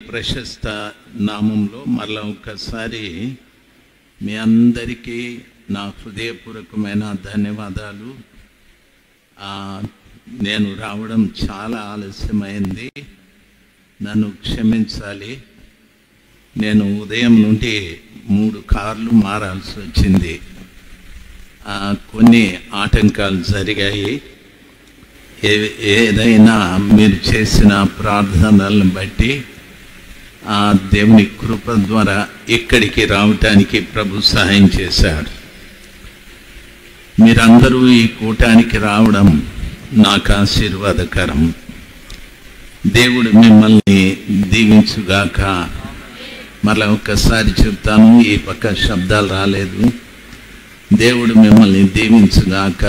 ప్రశస్త నామంలో మరలా ఒక్కసారి మీ అందరికీ నా హృదయపూర్వకమైన ధన్యవాదాలు. నేను రావడం చాలా ఆలస్యమైంది, నన్ను క్షమించాలి. నేను ఉదయం నుండి 3 కార్లు మారాల్సి వచ్చింది. కొన్ని ఆటంకాలు జరిగాయి. ఏదైనా మీరు చేసిన ప్రార్థనలను బట్టి దేవుని కృప ద్వారా ఇక్కడికి రావటానికి ప్రభు సహాయం చేశాడు. మీరందరూ ఈ కూటానికి రావడం నాకు ఆశీర్వాదకరం. దేవుడు మిమ్మల్ని దీవించుగాక. మరలా ఒక్కసారి చెప్తాను, ఈ పక్క శబ్దాలు రాలేదు. దేవుడు మిమ్మల్ని దీవించుగాక.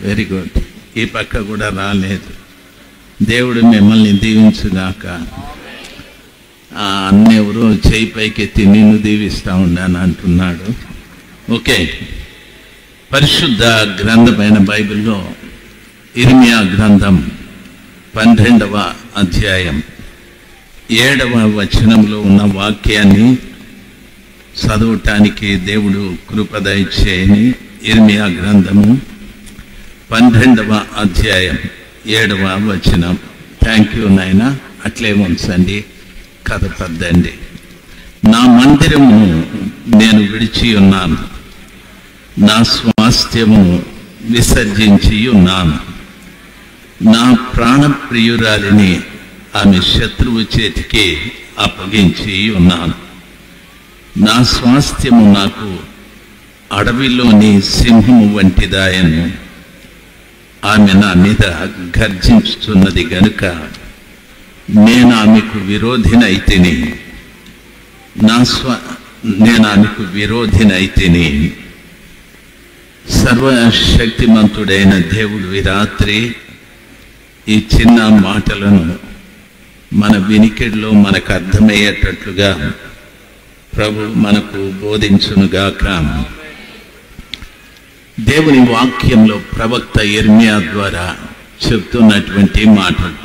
Very good. ఈ పక్క కూడా రాలేదు. దేవుడు మిమ్మల్ని దీవించుగాక. అన్నెవరో చేయి పైకెత్తి నిన్ను దీవిస్తూ ఉన్నాను అంటున్నాడు. ఓకే, పరిశుద్ధ గ్రంథమైన బైబిల్లో ఇర్మియా గ్రంథం 12వ అధ్యాయం 7వ వచనంలో ఉన్న వాక్యాన్ని చదవటానికి దేవుడు కృప దయచేయని. ఇర్మియా గ్రంథము 12వ అధ్యాయం 7వ వచనం. థ్యాంక్ యూ నాయన, అట్లే ఉంచండి, కదపద్దండి. నా మందిరము నేను విడిచి ఉన్నాను, నా స్వాస్థ్యము విసర్జించి ఉన్నాను. నా ప్రాణప్రియురాలిని ఆమె శత్రువు చేతికి అప్పగించి ఉన్నాను. నా స్వాస్థ్యము నాకు అడవిలోని సింహము వంటిదాయను. ఆమె నా మీద గర్జించుతున్నది గనుక నేను ఆమెకు విరోధినైతిని. నేను ఆమెకు విరోధినైతిని. సర్వశక్తిమంతుడైన దేవుడు ఈ రాత్రి ఈ చిన్న మాటలను మన వినికిడిలో మనకు అర్థమయ్యేటట్లుగా ప్రభు మనకు బోధించునుగాక. దేవుని వాక్యంలో ప్రవక్త ఇర్మియా ద్వారా చెప్తున్నటువంటి మాటలు,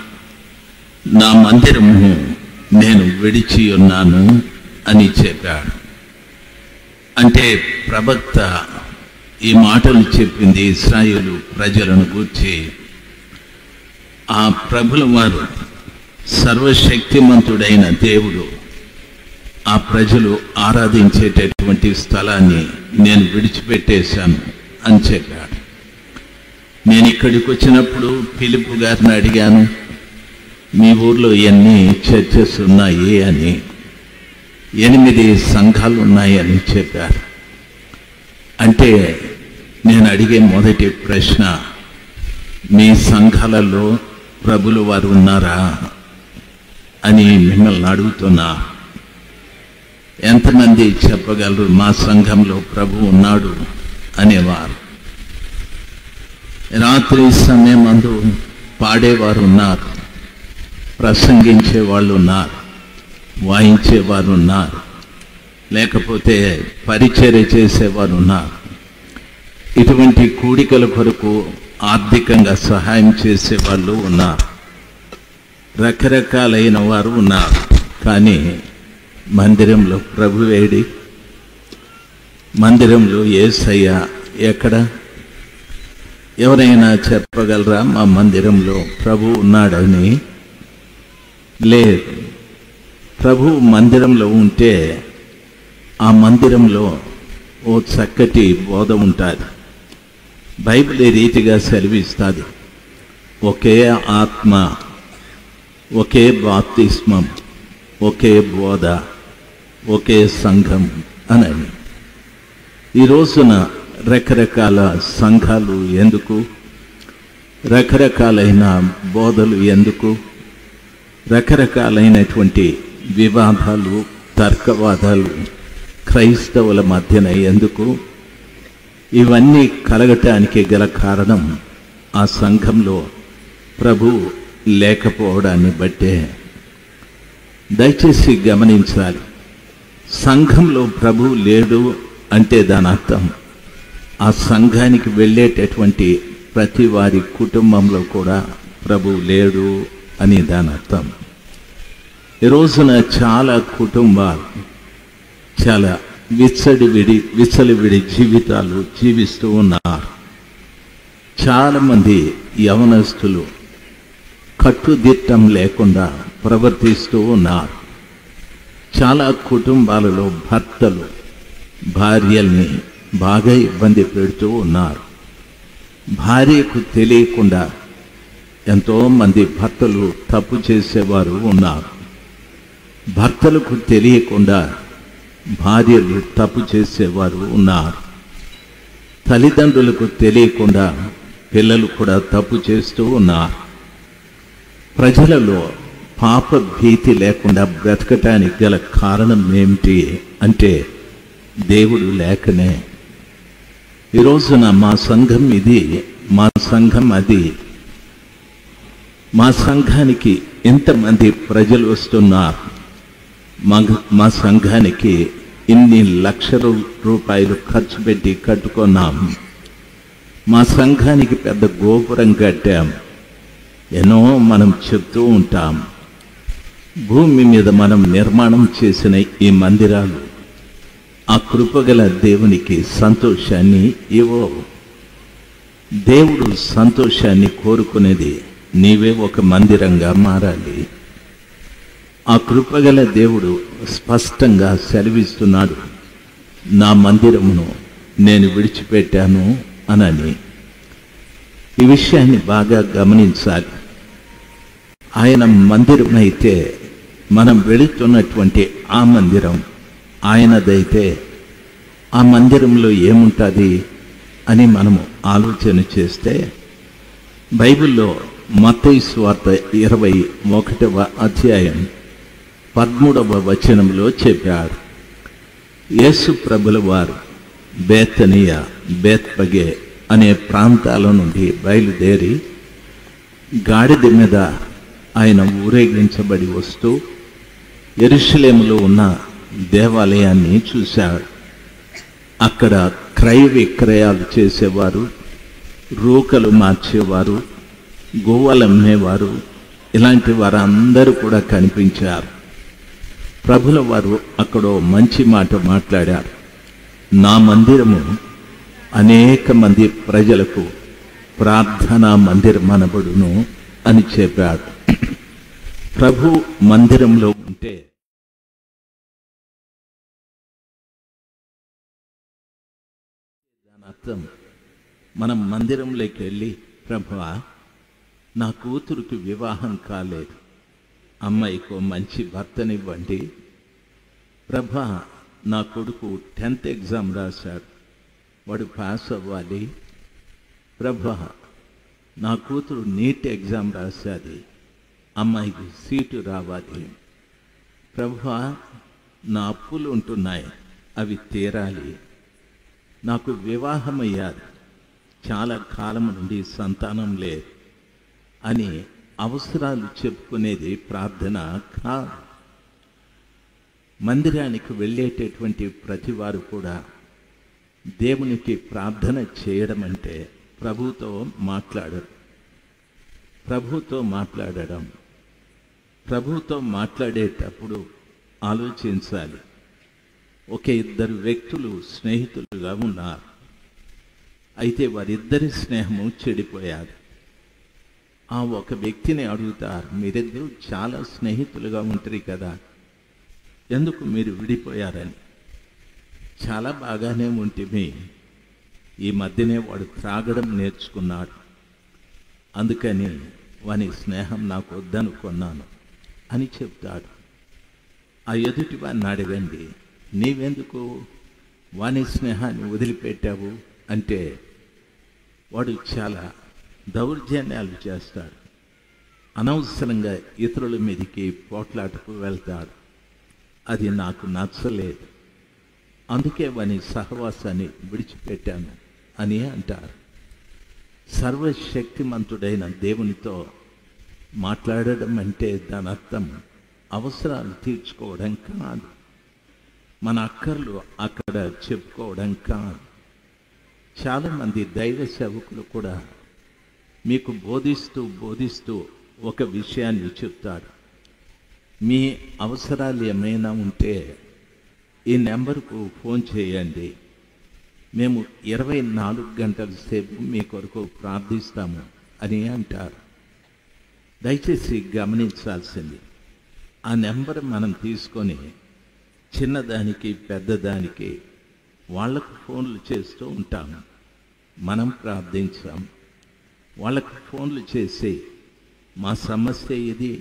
నా మందిరము నేను విడిచి ఉన్నాను అని చెప్పాడు. అంటే ప్రవక్త ఈ మాటలు చెప్పింది ఇశ్రాయేలు ప్రజలను గూర్చి. ఆ ప్రభుల వారు సర్వశక్తిమంతుడైన దేవుడు ఆ ప్రజలు ఆరాధించేటటువంటి స్థలాన్ని నేను విడిచిపెట్టేశాను అని చెప్పాడు. నేను ఇక్కడికి వచ్చినప్పుడు ఫిలిప్పు గారిని అడిగాను, మీ ఊర్లో ఎన్ని చర్చెస్ ఉన్నాయి అని. 8 సంఘాలు ఉన్నాయని చెప్పారు. అంటే నేను అడిగే మొదటి ప్రశ్న, మీ సంఘాలలో ప్రభులు వారు ఉన్నారా అని మిమ్మల్ని అడుగుతున్నా. ఎంతమంది చెప్పగలరు మా సంఘంలో ప్రభు ఉన్నాడు అనేవారు? రాత్రి సమయం అందు పాడేవారు ఉన్నారు, ప్రసంగించే వాళ్ళు ఉన్నారు, వాయించేవారు ఉన్నారు, లేకపోతే పరిచర్య చేసేవారు ఉన్నారు. ఇటువంటి కూడికల కొరకు ఆర్థికంగా సహాయం చేసేవాళ్ళు ఉన్నారు. రకరకాలైన వారు ఉన్నారు. కానీ మందిరంలో ప్రభువేడి? మందిరంలో యేసయ్య ఎక్కడ? ఎవరైనా చెప్పగలరా మా మందిరంలో ప్రభు ఉన్నాడని? లేదు. ప్రభు మందిరంలో ఉంటే ఆ మందిరంలో ఓ చక్కటి బోధ ఉంటుంది. బైబిల్ ఈ రీతిగా సెలవిస్తుంది, ఒకే ఆత్మ, ఒకే బాప్తిస్మం, ఒకే బోధ, ఒకే సంఘం అని. ఈ రోజున రకరకాల సంఘాలు ఎందుకు? రకరకాలైన బోధలు ఎందుకు? రకరకాలైనటువంటి వివాదాలు, తర్కవాదాలు క్రైస్తవుల మధ్యన ఎందుకు? ఇవన్నీ కలగటానికి గల కారణం ఆ సంఘంలో ప్రభు లేకపోవడాన్ని బట్టే. దయచేసి గమనించాలి, సంఘంలో ప్రభు లేడు అంటే దాని అర్థం ఆ సంఘానికి వెళ్ళేటటువంటి ప్రతి వారి కుటుంబంలో కూడా ప్రభు లేడు అని దాని అర్థం. ఈ రోజున చాలా కుటుంబాలు చాలా విచ్చలివిడి జీవితాలు జీవిస్తూ ఉన్నారు. చాలామంది యవనస్తులు కట్టుదిట్టం లేకుండా ప్రవర్తిస్తూ ఉన్నారు. చాలా కుటుంబాలలో భర్తలు భార్యల్ని బాగా ఇబ్బంది పెడుతూ ఉన్నారు. భార్యకు తెలియకుండా ఎంతోమంది భర్తలు తప్పు చేసేవారు ఉన్నారు. భర్తలకు తెలియకుండా భార్యలు తప్పు చేసేవారు ఉన్నారు. తల్లిదండ్రులకు తెలియకుండా పిల్లలు కూడా తప్పు చేస్తూ ఉన్నారు. ప్రజలలో పాప భీతి లేకుండా బ్రతకటానికి గల కారణం ఏమిటి అంటే దేవుడు లేకనే. ఈరోజున మా సంఘం ఇది, మా సంఘం అది. మా సంఘానికి ఎంతమంది ప్రజలు వస్తున్నారు, మా సంఘానికి ఇన్ని లక్షల రూపాయలు ఖర్చు పెట్టి కట్టుకున్నాం. మా సంఘానికి పెద్ద గోపురం కట్టాం. ఎన్నో మనం చెప్తూ ఉంటాం. భూమి మీద మనం నిర్మాణం చేసిన ఈ మందిరాలు ఆ కృపగల దేవునికి సంతోషాన్ని ఇవ్వవు. దేవుడు సంతోషాన్ని కోరుకునేది నీవే ఒక మందిరంగా మారాలి. ఆ కృపగల దేవుడు స్పష్టంగా సెలవిస్తున్నాడు, నా మందిరమును నేను విడిచిపెట్టాను అనని. ఈ విషయాన్ని బాగా గమనించాలి. ఆయన మందిరం అయితే మనం వెళుతున్నటువంటి ఆ మందిరం ఆయనదైతే ఆ మందిరంలో ఏముంటుంది అని మనము ఆలోచన చేస్తే బైబిల్లో మత్తయి సువార్త 21వ అధ్యాయం 13వ వచనంలో చెప్పాడు, యేసు ప్రభుల వారు బేతనియ, బేత్పగే అనే ప్రాంతాల నుండి బయలుదేరి గాడిద మీద ఆయన ఊరేగించబడి వస్తూ యెరూషలేములో ఉన్న దేవాలయాన్ని చూశాడు. అక్కడ క్రయ విక్రయాలు చేసేవారు, రూకలు మార్చేవారు, గువ్వలు అమ్మేవారు, ఇలాంటి వారందరూ కూడా కనిపించారు. ప్రభుల వారు అక్కడ మంచి మాట మాట్లాడారు, నా మందిరము అనేక మంది ప్రజలకు ప్రార్థనా మందిరం అనబడును అని చెప్పాడు. ప్రభు మందిరంలో ఉంటే దాని అర్థం మనం మందిరంలోకి వెళ్ళి, ప్రభువా నా కూతురుకి వివాహం కాలేదు, అమ్మాయికో మంచి భర్తనివ్వండి. ప్రభా నా కొడుకు 10th ఎగ్జామ్ రాశాడు, వాడు పాస్ అవ్వాలి. ప్రభా నా కూతురు నీట్ ఎగ్జామ్ రాశాది, అమ్మాయికి సీటు రావాలి. ప్రభా నా అప్పులు ఉంటున్నాయి, అవి తీరాలి. నాకు వివాహం అయ్యాది, చాలా కాలం నుండి సంతానం లేదు అని అవసరాలు చెప్పుకునేది ప్రార్థన కాదు. మందిరానికి వెళ్ళేటటువంటి ప్రతి వారు కూడా దేవునికి ప్రార్థన చేయడం అంటే ప్రభుతో మాట్లాడడం. ప్రభుతో మాట్లాడేటప్పుడు ఆలోచించాలి. ఒక ఇద్దరు వ్యక్తులు స్నేహితులుగా ఉన్నారు, అయితే వారిద్దరి స్నేహము చెడిపోయారు. ఆ ఒక వ్యక్తిని అడుగుతారు, మీరిద్దరూ చాలా స్నేహితులుగా ఉంటారు కదా, ఎందుకు మీరు విడిపోయారని. చాలా బాగానే ఉంటుంది, ఈ మధ్యనే వాడు త్రాగడం నేర్చుకున్నాడు, అందుకని వాని స్నేహం నాకు వద్దనుకున్నాను అని చెప్తాడు. ఆ ఎదుటి వాడిని అడగండి, నీవెందుకు వాని స్నేహాన్ని వదిలిపెట్టావు అంటే వాడు చాలా దౌర్జన్యాలు చేస్తాడు, అనవసరంగా ఇతరుల మీదకి పోట్లాటకు వెళ్తాడు. అది నాకు నచ్చలేదు, అందుకే వాని సహవాసాన్ని విడిచిపెట్టాను అని అంటారు. సర్వశక్తిమంతుడైన దేవునితో మాట్లాడడం అంటే దాని అర్థం అవసరాలు తీర్చుకోవడం కాదు, మన అక్కర్లు అక్కడ చెప్పుకోవడం కాదు. చాలామంది దైవ సేవకులు కూడా మీకు బోధిస్తూ ఒక విషయాన్ని చెప్తాడు, మీ అవసరాలు ఏమైనా ఉంటే ఈ నెంబర్కు ఫోన్ చేయండి. మేము 24 గంటల సేపు మీ కొరకు ప్రార్థిస్తాము అని అంటారు. దయచేసి గమనించాల్సింది, ఆ నెంబర్ మనం తీసుకొని చిన్నదానికి పెద్దదానికి వాళ్ళకు ఫోన్లు చేస్తూ ఉంటాము. మనం ప్రార్థించాం, వాళ్ళకు ఫోన్లు చేసి మా సమస్య ఇది,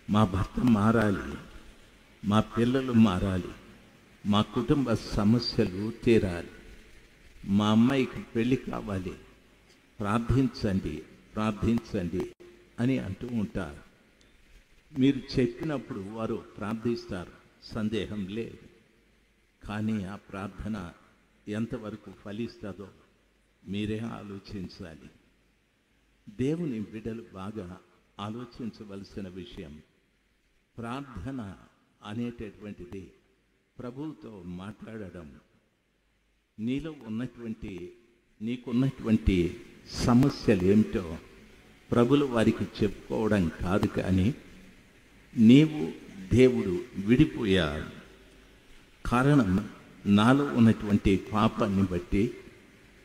మా భర్త మారాలి, మా పిల్లలు మారాలి, మా కుటుంబ సమస్యలు తీరాలి, మా అమ్మాయికి పెళ్ళి కావాలి, ప్రార్థించండి ప్రార్థించండి అని అంటూ ఉంటారు. మీరు చెప్పినప్పుడు వారు ప్రార్థిస్తారు, సందేహం లేదు. కానీ ఆ ప్రార్థన ఎంతవరకు ఫలిస్తుందో మీరే ఆలోచించాలి. దేవుని బిడ్డలు బాగా ఆలోచించవలసిన విషయం, ప్రార్థన అనేటటువంటిది ప్రభువుతో మాట్లాడడం. నీకున్నటువంటి సమస్యలు ఏమిటో ప్రభులు వారికి చెప్పుకోవడం కాదు, కానీ నీవు దేవుడు విడిపోయారు. కారణం, నాలో ఉన్నటువంటి పాపాన్ని బట్టి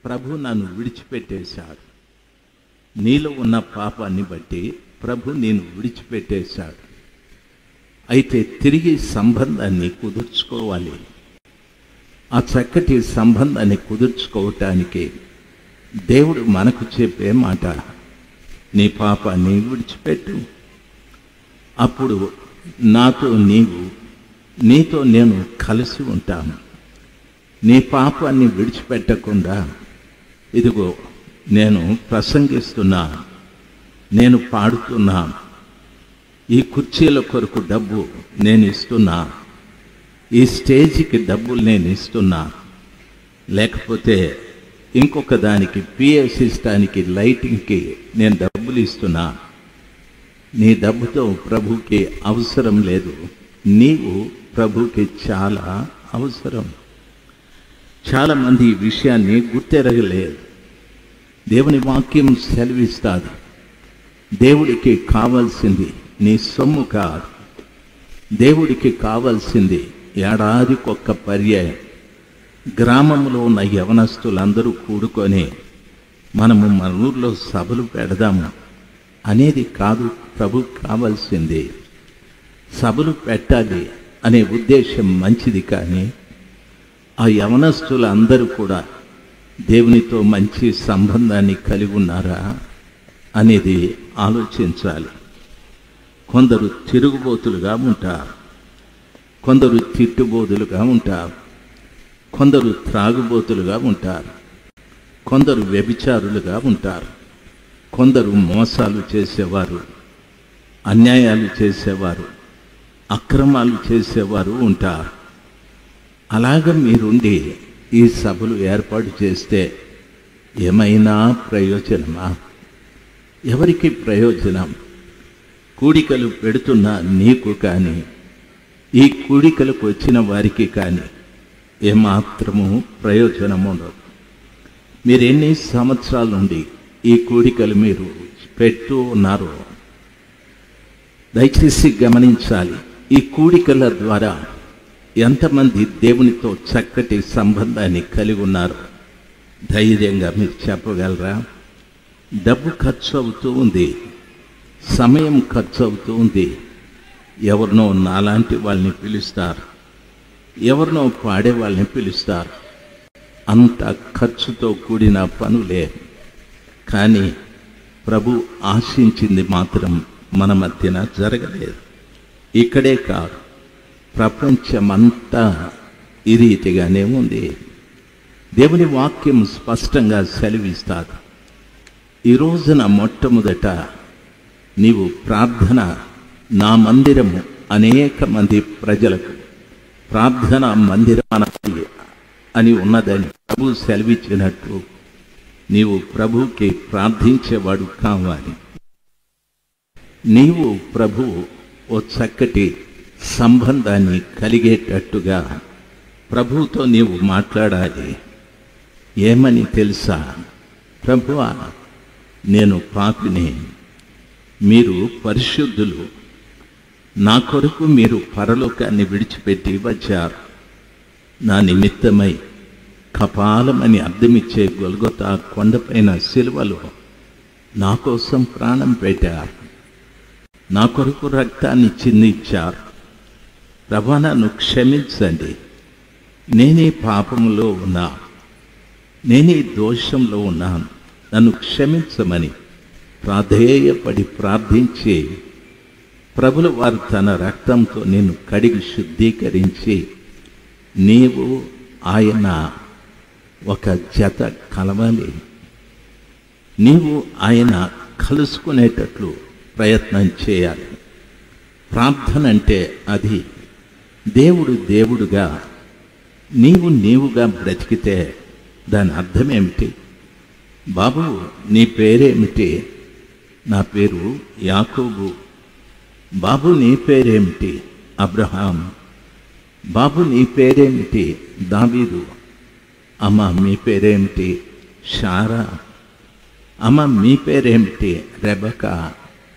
ప్రభు నన్ను విడిచిపెట్టేశాడు. నీలో ఉన్న పాపాన్ని బట్టి ప్రభు నేను విడిచిపెట్టేశాడు. అయితే తిరిగి సంబంధాన్ని కుదుర్చుకోవాలి. ఆ చక్కటి సంబంధాన్ని కుదుర్చుకోవటానికి దేవుడు మనకు చెప్పే మాట, నీ పాపాన్ని విడిచిపెట్టు, అప్పుడు నాతో నీతో నేను కలిసి ఉంటాను. నీ పాపాన్ని విడిచిపెట్టకుండా ఇదిగో నేను ప్రసంగిస్తున్నా, నేను పాడుతున్నా, ఈ కుర్చీల కొరకు డబ్బు నేను ఇస్తున్నా, ఈ స్టేజ్కి డబ్బులు నేను ఇస్తున్నా, లేకపోతే ఇంకొక దానికి పిఏ సిస్టానికి లైటింగ్కి నేను డబ్బులు ఇస్తున్నా. నీ డబ్బుతో ప్రభుకి అవసరం లేదు, నీవు ప్రభుకి చాలా అవసరం. చాలామంది ఈ విషయాన్ని గుర్తెరగలేదు. దేవుని వాక్యం సెలవిస్తాది, దేవుడికి కావాల్సింది నీ సొమ్ము కాదు, దేవుడికి కావాల్సింది ఏడాదికొక్క పర్యాయం గ్రామంలో ఉన్న యవనస్తులందరూ కూడుకొని మనము మన ఊర్లో సభలు పెడదాము అనేది కాదు ప్రభుకు కావాల్సింది. సభలు పెట్టాలి అనే ఉద్దేశం మంచిది, కానీ ఆ యవనస్తులందరూ కూడా దేవునితో మంచి సంబంధాన్ని కలిగి ఉన్నారా అనేది ఆలోచించాలి. కొందరు తిరుగుబోతులుగా ఉంటారు, కొందరు తిట్టుబోతులుగా ఉంటారు, కొందరు త్రాగుబోతులుగా ఉంటారు, కొందరు వ్యభిచారులుగా ఉంటారు, కొందరు మోసాలు చేసేవారు, అన్యాయాలు చేసేవారు, అక్రమాలు చేసేవారు ఉంటారు. అలాగ మీరుండి ఈ సభలు ఏర్పాటు చేస్తే ఏమైనా ప్రయోజనమా? ఎవరికి ప్రయోజనం? కూడికలు పెడుతున్న నీకు కానీ, ఈ కూడికలకు వచ్చిన వారికి కానీ ఏమాత్రము ప్రయోజనం ఉండదు. మీరు ఎన్ని సంవత్సరాల నుండి ఈ కూడికలు మీరు పెడుతూ ఉన్నారో దయచేసి గమనించాలి. ఈ కూడికల ద్వారా ఎంతమంది దేవునితో చక్కటి సంబంధాన్ని కలిగి ఉన్నారు ధైర్యంగా మీరు చెప్పగలరా? డబ్బు ఖర్చు అవుతూ ఉంది, సమయం ఖర్చు అవుతూ ఉంది. ఎవరినో నాలాంటి వాళ్ళని పిలుస్తారు, ఎవరినో పాడే వాళ్ళని పిలుస్తారు. అంత ఖర్చుతో కూడిన పనులే, కానీ ప్రభు ఆశించింది మాత్రం మన మధ్యన జరగలేదు. ఇక్కడే కాదు, ప్రపంచమంతా ఈ రీతిగానే ఉంది. దేవుని వాక్యం స్పష్టంగా సెలవిస్తాడు. ఈ రోజున మొట్టమొదట నీవు ప్రార్థన, నా మందిరము అనేక మంది ప్రజలకు ప్రార్థన మందిరం అని ఉన్నదని ప్రభు సెలవిచ్చినట్టు నీవు ప్రభువుకి ప్రార్థించేవాడు కావాలి. నీవు ప్రభు ఓ చక్కటి సంబంధాన్ని కలిగేటట్టుగా ప్రభువుతో నీవు మాట్లాడాలి. ఏమని తెలుసా? ప్రభువా, నేను పాపిని, మీరు పరిశుద్ధులు, నా కొరకు మీరు పరలోకాన్ని విడిచిపెట్టి వచ్చారు. నా నిమిత్తమై కపాలమని అర్థమిచ్చే గొల్గొతా కొండపైన సిలువలో నా కోసం ప్రాణం పెట్టారు. నా కొరకు రక్తాన్ని చిందించారు. ప్రభువా, నన్ను క్షమించండి. నేనే పాపములో ఉన్నా, నేనే దోషంలో ఉన్నాను, నన్ను క్షమించమని ప్రాధేయపడి ప్రార్థించి ప్రభుల వారు తన రక్తంతో నిన్ను కడిగి శుద్ధీకరించి నీవు ఆయన ఒక జత కలవాలి. నీవు ఆయన కలుసుకునేటట్లు ప్రయత్నం చేయాలి. ప్రార్థన అంటే అది. దేవుడు దేవుడుగా, నీవు నీవుగా బ్రతికితే దాని అర్థం ఏమిటి? బాబు, నీ పేరేమిటి? నా పేరు యాకోబు. బాబు, నీ పేరేమిటి? అబ్రహాం. బాబు, నీ పేరేమిటి? దావీదు. అమ్మ, మీ పేరేమిటి? షారా. అమ్మ, మీ పేరేమిటి? రెబకా.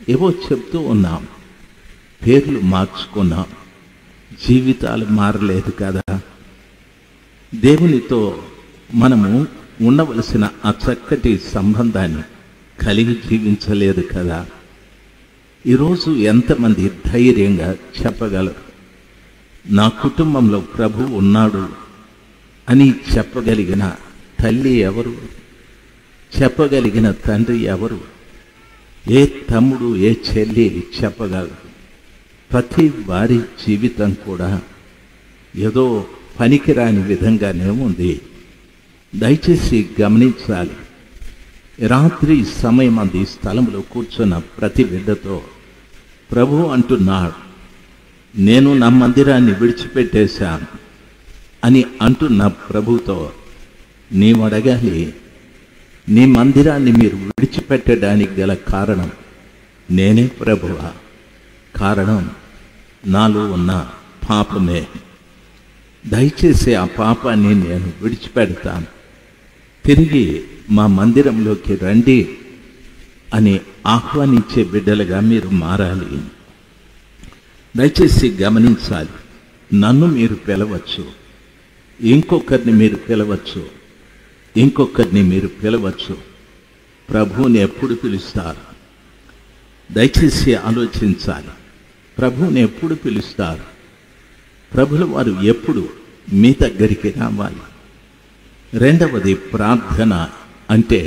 ఏవో చెప్తూ ఉన్నాం, పేర్లు మార్చుకున్నాం, జీవితాలు మారలేదు కదా. దేవునితో మనము ఉండవలసిన ఆ చక్కటి సంబంధాన్ని కలిగి జీవించలేదు కదా. ఈరోజు ఎంతమంది ధైర్యంగా చెప్పగలరు, నా కుటుంబంలో ప్రభు ఉన్నాడు అని చెప్పగలిగిన తల్లి ఎవరు? చెప్పగలిగిన తండ్రి ఎవరు? ఏ తమ్ముడు, ఏ చెల్లి చెప్పగలరు? ప్రతి వారి జీవితం కూడా ఏదో పనికిరాని విధంగానే ఉంది. దయచేసి గమనించాలి. రాత్రి సమయం అంది స్థలంలో కూర్చున్న ప్రతి బిడ్డతో ప్రభు అంటున్నాడు, నేను నా మందిరాన్ని విడిచిపెట్టేశాను అని అంటున్న ప్రభుతో నీవు అడగాలి, నీ మందిరాన్ని మీరు విడిచిపెట్టడానికి గల కారణం నేనే ప్రభువా? కారణం నాలో ఉన్న పాపమే. దయచేసి ఆ పాపాన్ని నేను విడిచిపెడతాను, తిరిగి మా మందిరంలోకి రండి అని ఆహ్వానించే బిడ్డలుగా మీరు మారాలి. దయచేసి గమనించాలి. నన్ను మీరు పిలవచ్చు, ఇంకొకరిని మీరు పిలవచ్చు, ఇంకొకరిని మీరు పిలవచ్చు. ప్రభువుని ఎప్పుడు పిలుస్తారు? దయచేసి ఆలోచించాలి. ప్రభువుని ఎప్పుడు పిలుస్తారు? ప్రభుల వారు ఎప్పుడు మీ దగ్గరికి రావాలి? రెండవది ప్రార్థన అంటే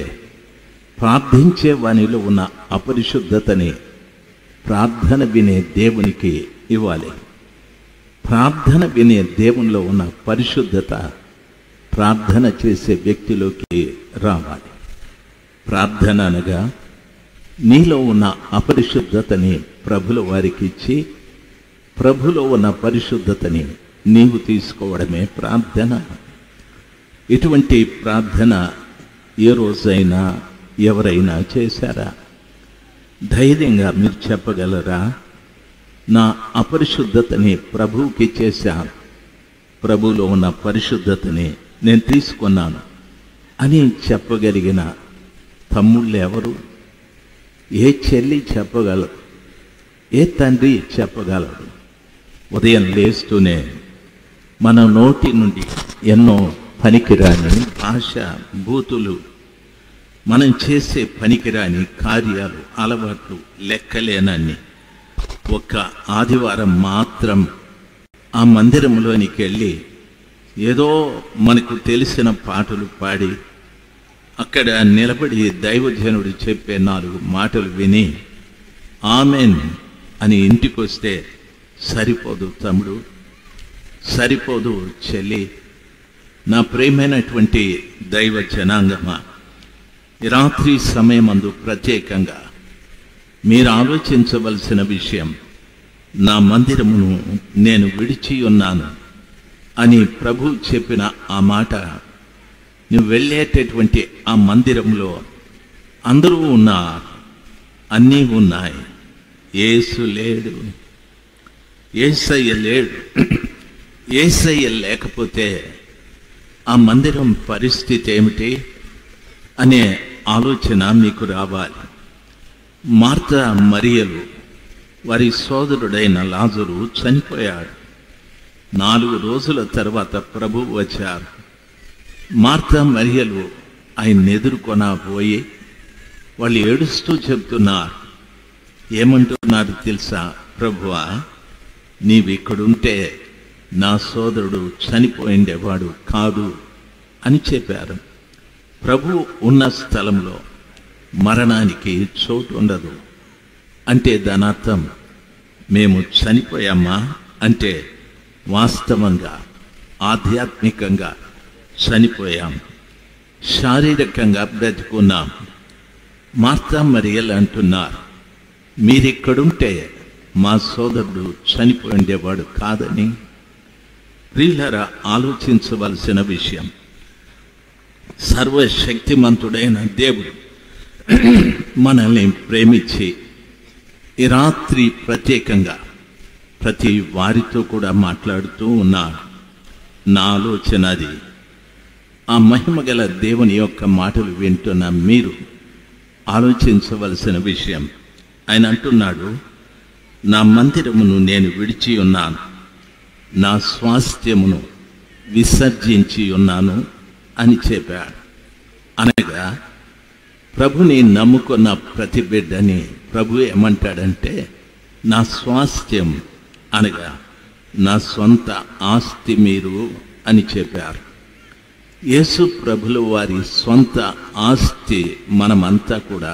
ప్రార్థించే వానిలో ఉన్న అపరిశుద్ధతని ప్రార్థన వినే దేవునికి ఇవ్వాలి. ప్రార్థన వినే దేవునిలో ఉన్న పరిశుద్ధత ప్రార్థన చేసే వ్యక్తిలోకి రావాలి. ప్రార్థన అనగా నీలో ఉన్న అపరిశుద్ధతని ప్రభుల వారికి ఇచ్చి ప్రభులో ఉన్న పరిశుద్ధతని నీవు తీసుకోవడమే ప్రార్థన. ఇటువంటి ప్రార్థన ఏ రోజైనా ఎవరైనా చేశారా? ధైర్యంగా మీరు చెప్పగలరా? నా అపరిశుద్ధతని ప్రభువుకి చేశాను, ప్రభువులో ఉన్న పరిశుద్ధతని నేను తీసుకున్నాను అని చెప్పగలిగిన తమ్ముళ్ళు ఎవరు? ఏ చెల్లి చెప్పగలరు? ఏ తండ్రి చెప్పగలరు? ఉదయం లేస్తూనే మన నోటి నుండి ఎన్నో పనికిరాని భాష, బూతులు, మనం చేసే పనికిరాని కార్యాలు, అలవాట్లు లెక్కలేనన్ని. ఒక్క ఆదివారం మాత్రం ఆ మందిరంలోనికి వెళ్ళి ఏదో మనకు తెలిసిన పాటలు పాడి అక్కడ నిలబడి దైవజనుడు చెప్పే 4 మాటలు విని ఆమెన్ అని ఇంటికి వస్తే సరిపోదు తమ్ముడు, సరిపోదు చెల్లి. నా ప్రియమైనటువంటి దైవ జనాంగమా, ఈ రాత్రి సమయమందు ప్రత్యేకంగా మీరు ఆలోచించవలసిన విషయం, నా మందిరమును నేను విడిచి ఉన్నాను అని ప్రభు చెప్పిన ఆ మాట, నువ్వు వెళ్ళేటటువంటి ఆ మందిరంలో అందరూ ఉన్నారు, అన్నీ ఉన్నాయి, యేసు లేడు, యేసయ్య లేడు. యేసయ్య లేకపోతే ఆ మందిరం పరిస్థితి ఏమిటి అనే ఆలోచన మీకు రావాలి. మార్తా మరియలు వారి సోదరుడైన లాజరు చనిపోయాడు. 4 రోజుల తర్వాత ప్రభువు వచ్చారు. మార్తా మరియలు ఆయన ఎదుర్కొనబోయి వాళ్ళు ఏడుస్తూ చెప్తున్నారు. ఏమంటున్నారు తెలుసా? ప్రభువా, నీవిక్కడుంటే నా సోదరుడు చనిపోయిండేవాడు కాదు అని చెప్పారు. ప్రభు ఉన్న స్థలంలో మరణానికి చోటు ఉండదు. అంటే దాని అర్థం మేము చనిపోయామా అంటే వాస్తవంగా ఆధ్యాత్మికంగా చనిపోయాం, శారీరకంగా బ్రతుకున్నాం. మార్తా మరియలు అంటున్నారు, మీరిక్కడుంటే మా సోదరుడు చనిపోయిండేవాడు కాదని. ప్రియులారా, ఆలోచించవలసిన విషయం, సర్వశక్తిమంతుడైన దేవుడు మనల్ని ప్రేమించి ఈ రాత్రి ప్రత్యేకంగా ప్రతి వారితో కూడా మాట్లాడుతూ ఉన్నాడు. నా ఆలోచన అది. ఆ మహిమగల దేవుని యొక్క మాటలు వింటున్న మీరు ఆలోచించవలసిన విషయం. ఆయన అంటున్నాడు, నా మందిరమును నేను విడిచి ఉన్నాను, నా స్వాస్థ్యమును విసర్జించి ఉన్నాను అని చెప్పాడు. అనగా ప్రభుని నమ్ముకున్న ప్రతి బిడ్డని ప్రభు ఏమంటాడంటే నా స్వాస్థ్యం అనగా నా సొంత ఆస్తి మీరు అని చెప్పారు. యేసు ప్రభులు వారి సొంత ఆస్తి మనమంతా కూడా.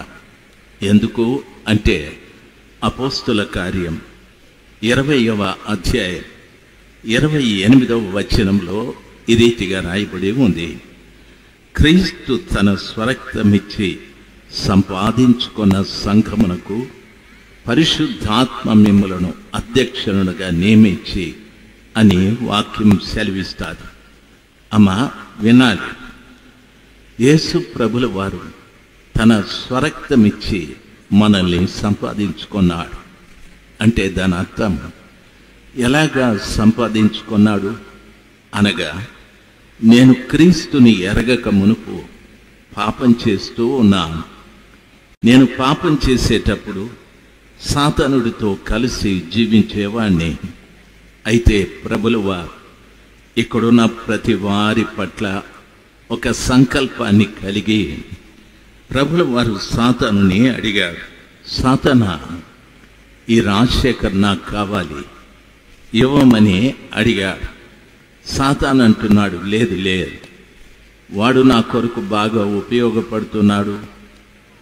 ఎందుకు అంటే అపోస్తుల కార్యం 20వ అధ్యాయం 28వ వచనంలో ఈ రీతిగా రాయబడి ఉంది, క్రీస్తు తన స్వరక్తమిచ్చి సంపాదించుకున్న సంఘమునకు పరిశుద్ధాత్మ మిమ్ములను అధ్యక్షునుగా నియమించి అని వాక్యం సెలవిస్తారు. అమ్మా వినాలి, యేసు ప్రభుల వారు తన స్వరక్తమిచ్చి మనల్ని సంపాదించుకున్నాడు. అంటే దాని అర్థం ఎలాగా సంపాదించుకున్నాడు అనగా, నేను క్రీస్తుని ఎరగక మునుపు పాపం చేస్తూ ఉన్నాను. నేను పాపం చేసేటప్పుడు సాతానుడితో కలిసి జీవించేవాణ్ణి. అయితే ప్రభులవారు ఇక్కడున్న ప్రతి వారి పట్ల ఒక సంకల్పాన్ని కలిగి ప్రభుల వారు సాతానుని అడిగాడు, సాతానా, ఈ రాజశేఖర్ నాకు కావాలి, ఇవ్వమని అడిగాడు. సాతాను అంటున్నాడు, లేదు లేదు, వాడు నా కొరకు బాగా ఉపయోగపడుతున్నాడు,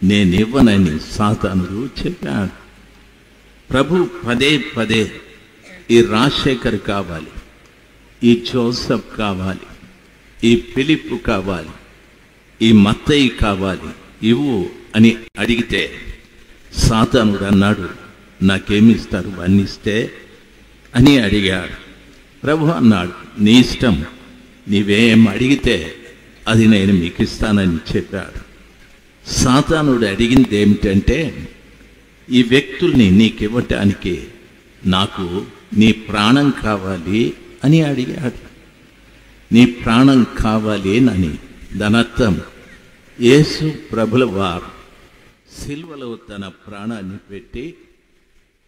నేనివ్వనని సాతానుడు చెప్పాడు. ప్రభు పదే పదే ఈ రాజశేఖర్ కావాలి, ఈ జోసఫ్ కావాలి, ఈ ఫిలిప్ కావాలి, ఈ మత్తయి కావాలి, ఇవ్వు అని అడిగితే సాతానుడు అన్నాడు, నాకేమిస్తారు వర్ణిస్తే అని అడిగాడు. ప్రభు అన్నాడు, నీ ఇష్టం, నీవేం అడిగితే అది నేను మీకు ఇస్తానని చెప్పాడు. సాతానుడు అడిగింది ఏమిటంటే, ఈ వ్యక్తుల్ని నీకు ఇవ్వటానికి నాకు నీ ప్రాణం కావాలి అని అడిగాడు. నీ ప్రాణం కావాలి అని దాని అర్థం యేసు ప్రభుల వారు సిలువలో తన ప్రాణాన్ని పెట్టి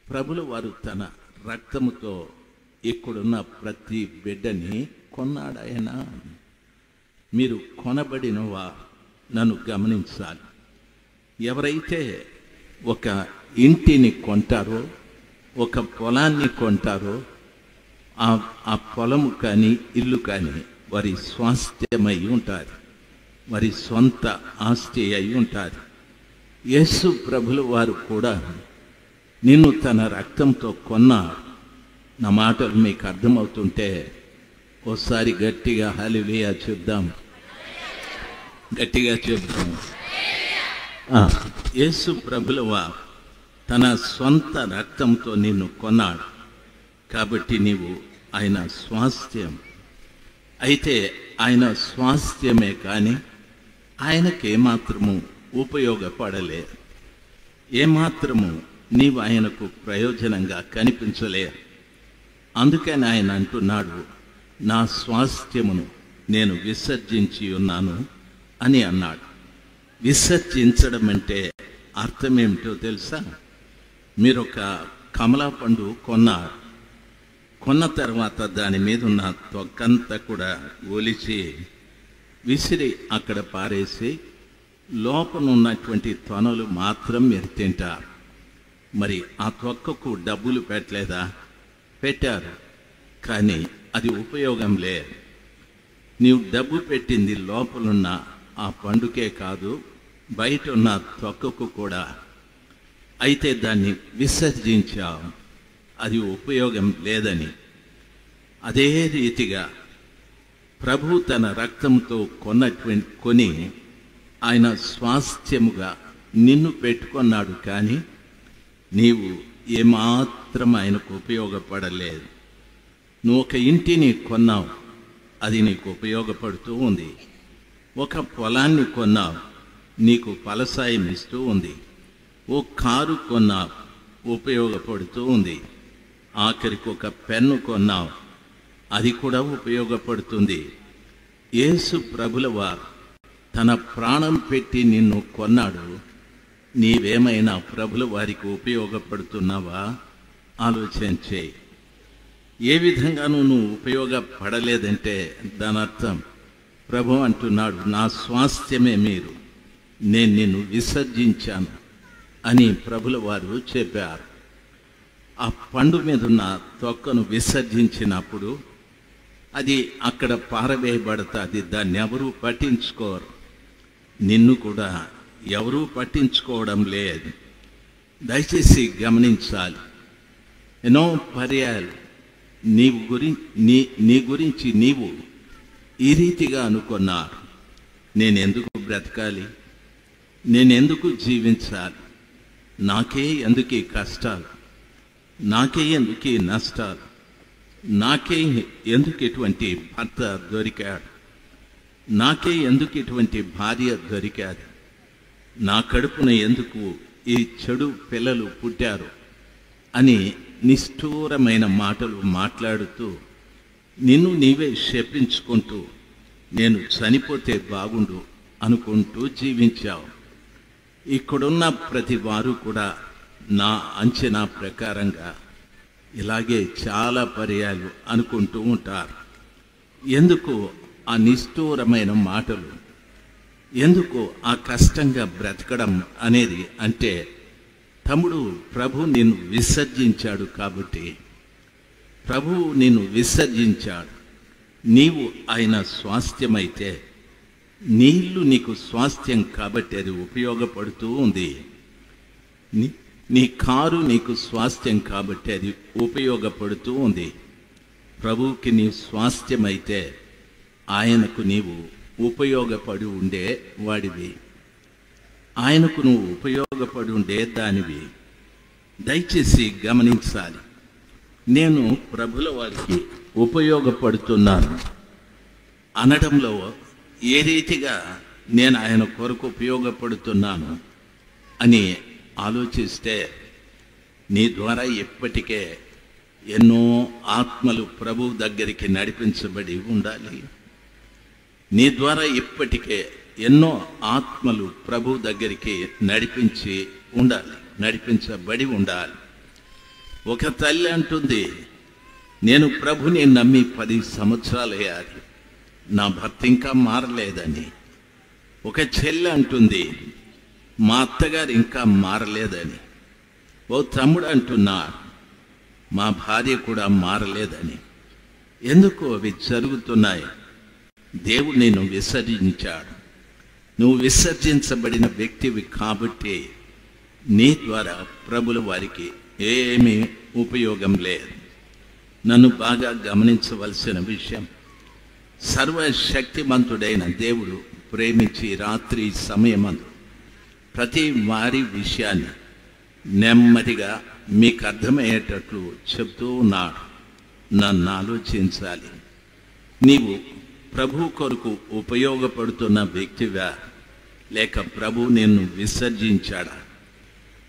ప్రభుల వారు తన రక్తముతో ఇక్కడున్న ప్రతి బిడ్డని కొన్నాడు ఆయన. మీరు కొనబడిన వారు నన్ను గమనించాలి. ఎవరైతే ఒక ఇంటిని కొంటారో, ఒక పొలాన్ని కొంటారో, ఆ పొలము కానీ ఇల్లు కానీ వారి స్వాస్థ్యమై ఉంటారు, వారి సొంత ఆస్తి అయి ఉంటారు. యేసు ప్రభుల వారు కూడా నిన్ను తన రక్తంతో కొన్నాడు. నా మాటలు మీకు అర్థమవుతుంటే ఓసారి గట్టిగా హల్లెలూయా చెప్దాం, గట్టిగా చెప్దాం. యేసు ప్రభుల వారు తన సొంత రక్తంతో నిన్ను కొన్నాడు కాబట్టి నీవు ఆయన స్వాస్థ్యం. అయితే ఆయన స్వాస్థ్యమే కానీ ఆయనకేమాత్రము ఉపయోగపడలేదు, ఏమాత్రము నీవు ఆయనకు ప్రయోజనంగా కనిపించలేదు. అందుకని ఆయన అంటున్నాడు, నా స్వాస్థ్యమును నేను విసర్జించి ఉన్నాను అని అన్నాడు. విసర్జించడం అంటే అర్థం ఏమిటో తెలుసా? మీరు ఒక కమలా పండు కొన్నారు. కొన్న తర్వాత దాని మీద ఉన్న తొక్కంతా కూడా ఒలిచి విసిరి అక్కడ పారేసి లోపల ఉన్నటువంటి తొనలు మాత్రం మీరు తింటారు. మరి ఆ తొక్కకు డబ్బులు పెట్టలేదా? పెట్టారు, కానీ అది ఉపయోగం లేదు. నీవు డబ్బు పెట్టింది లోపలున్న ఆ పండుకే కాదు, బయట ఉన్న తొక్కకు కూడా. అయితే దాన్ని విసర్జించావు, అది ఉపయోగం లేదని. అదే రీతిగా ప్రభు తన రక్తంతో కొని ఆయన స్వాస్థ్యముగా నిన్ను పెట్టుకున్నాడు, కానీ నీవు ఏమాత్రం ఆయనకు ఉపయోగపడలేదు. నువ్వు ఒక ఇంటిని కొన్నావు, అది నీకు ఉపయోగపడుతూ ఉంది. ఒక పొలాన్ని కొన్నావు, నీకు ఫలసాయం ఇస్తూ ఉంది. ఓ కారు కొన్నావు, ఉపయోగపడుతూ ఉంది. ఆఖరికి ఒక పెన్ను కొన్నావు, అది కూడా ఉపయోగపడుతుంది. యేసు ప్రభుల వారు తన ప్రాణం పెట్టి నిన్ను కొన్నాడు. నీవేమైనా ప్రభుల వారికి ఉపయోగపడుతున్నావా? ఆలోచన చేయి. ఏ విధంగానూ నువ్వు ఉపయోగపడలేదంటే దాని అర్థం ప్రభు అంటున్నాడు, నా స్వాస్థ్యమే మీరు, నేను నిన్ను విసర్జించాను అని ప్రభుల వారు చెప్పారు. ఆ పండు మీద ఉన్న తొక్కను విసర్జించినప్పుడు అది అక్కడ పారవేయబడుతుంది. దాన్ని ఎవరూ పట్టించుకోరు. నిన్ను కూడా ఎవరూ పట్టించుకోవడం లేదు. దయచేసి గమనించాలి. ఎన్నో పర్యాలు నీ గురించి నీవు ఈ రీతిగా అనుకున్నారు, నేనెందుకు బ్రతకాలి, నేనెందుకు జీవించాలి, నాకే ఎందుకు ఈ కష్టాలు, నాకే ఎందుకు ఈ నష్టాలు, నాకే ఎందుకు ఇటువంటి భర్త దొరికాడు, నాకే ఎందుకు ఇటువంటి భార్య దొరికాడు, నా కడుపున ఎందుకు ఈ చెడు పిల్లలు పుట్టారు అని నిష్ఠూరమైన మాటలు మాట్లాడుతూ నిన్ను నీవే శపించుకుంటూ నేను చనిపోతే బాగుండు అనుకుంటూ జీవించావు. ఇక్కడున్న ప్రతి వారు కూడా నా అంచనా ప్రకారంగా ఇలాగే చాలా పర్యాలు అనుకుంటూ ఉంటారు. ఎందుకు ఆ నిష్ఠూరమైన మాటలు, ఎందుకు ఆ కష్టంగా బ్రతకడం అనేది అంటే, తమ్ముడు ప్రభు నిన్ను విసర్జించాడు కాబట్టి, ప్రభువు నిన్ను విసర్జించాడు. నీవు ఆయన స్వాస్థ్యమైతే, నీళ్ళు నీకు స్వాస్థ్యం కాబట్టి అది ఉపయోగపడుతూ ఉంది. నీ కారు నీకు స్వాస్థ్యం కాబట్టి అది ఉపయోగపడుతూ ఉంది. ప్రభువుకి నీ స్వాస్థ్యమైతే ఆయనకు నీవు ఉపయోగపడి ఉండే వాడివి, ఆయనకు నువ్వు ఉపయోగపడి ఉండే దానివి. దయచేసి గమనించాలి. నేను ప్రభుల వారికి ఉపయోగపడుతున్నాను అనడంలో ఏ రీతిగా నేను ఆయన కొరకు ఉపయోగపడుతున్నాను అని ఆలోచిస్తే, నీ ద్వారా ఇప్పటికే ఎన్నో ఆత్మలు ప్రభు దగ్గరికి నడిపించబడి ఉండాలి. నీ ద్వారా ఇప్పటికే ఎన్నో ఆత్మలు ప్రభు దగ్గరికి నడిపించబడి ఉండాలి. ఒక తల్లి అంటుంది, నేను ప్రభుని నమ్మి 10 సంవత్సరాలయ్యారు, నా భర్త ఇంకా మారలేదని. ఒక చెల్లి అంటుంది, మా అత్తగారు ఇంకా మారలేదని. ఓ తమ్ముడు అంటున్నారు, మా భార్య కూడా మారలేదని. ఎందుకు అవి జరుగుతున్నాయి? దేవుడు నిన్ను విసర్జించాడు. నువ్వు విసర్జించబడిన వ్యక్తివి కాబట్టి నీ ద్వారా ప్రభుల వారికి ఏమీ ఉపయోగం లేదు. నన్ను బాగా గమనించవలసిన విషయం, సర్వశక్తిమంతుడైన దేవుడు ప్రేమించి రాత్రి సమయమందు ప్రతి వారి విషయాన్ని నెమ్మదిగా మీకు అర్థమయ్యేటట్లు చెప్తూ ఉన్నాడు. నన్ను ఆలోచించాలి. నీవు ప్రభు కొరకు ఉపయోగపడుతున్న వ్యక్తివా, లేక ప్రభు నిన్ను విసర్జించాడా?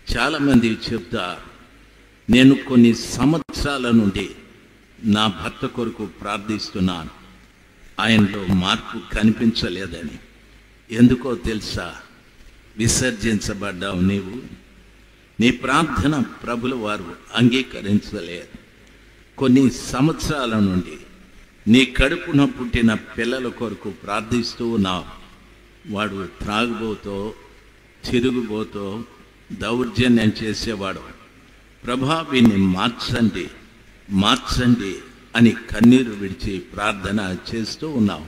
చాలామంది చెప్తారు, నేను కొన్ని సంవత్సరాల నుండి నా భర్త కొరకు ప్రార్థిస్తున్నాను, ఆయనలో మార్పు కనిపించలేదని. ఎందుకో తెలుసా? విసర్జించబడ్డావు నీవు. నీ ప్రార్థన ప్రభుల వారు అంగీకరించలేరు. కొన్ని సంవత్సరాల నుండి నీ కడుపున పుట్టిన పిల్లల కొరకు ప్రార్థిస్తూ ఉన్నావు. వాడు త్రాగుబోతో, తిరుగుబోతో, దౌర్జన్యం చేసేవాడు. ప్రభా, వీన్ని మార్చండి మార్చండి అని కన్నీరు విడిచి ప్రార్థన చేస్తూ ఉన్నావు.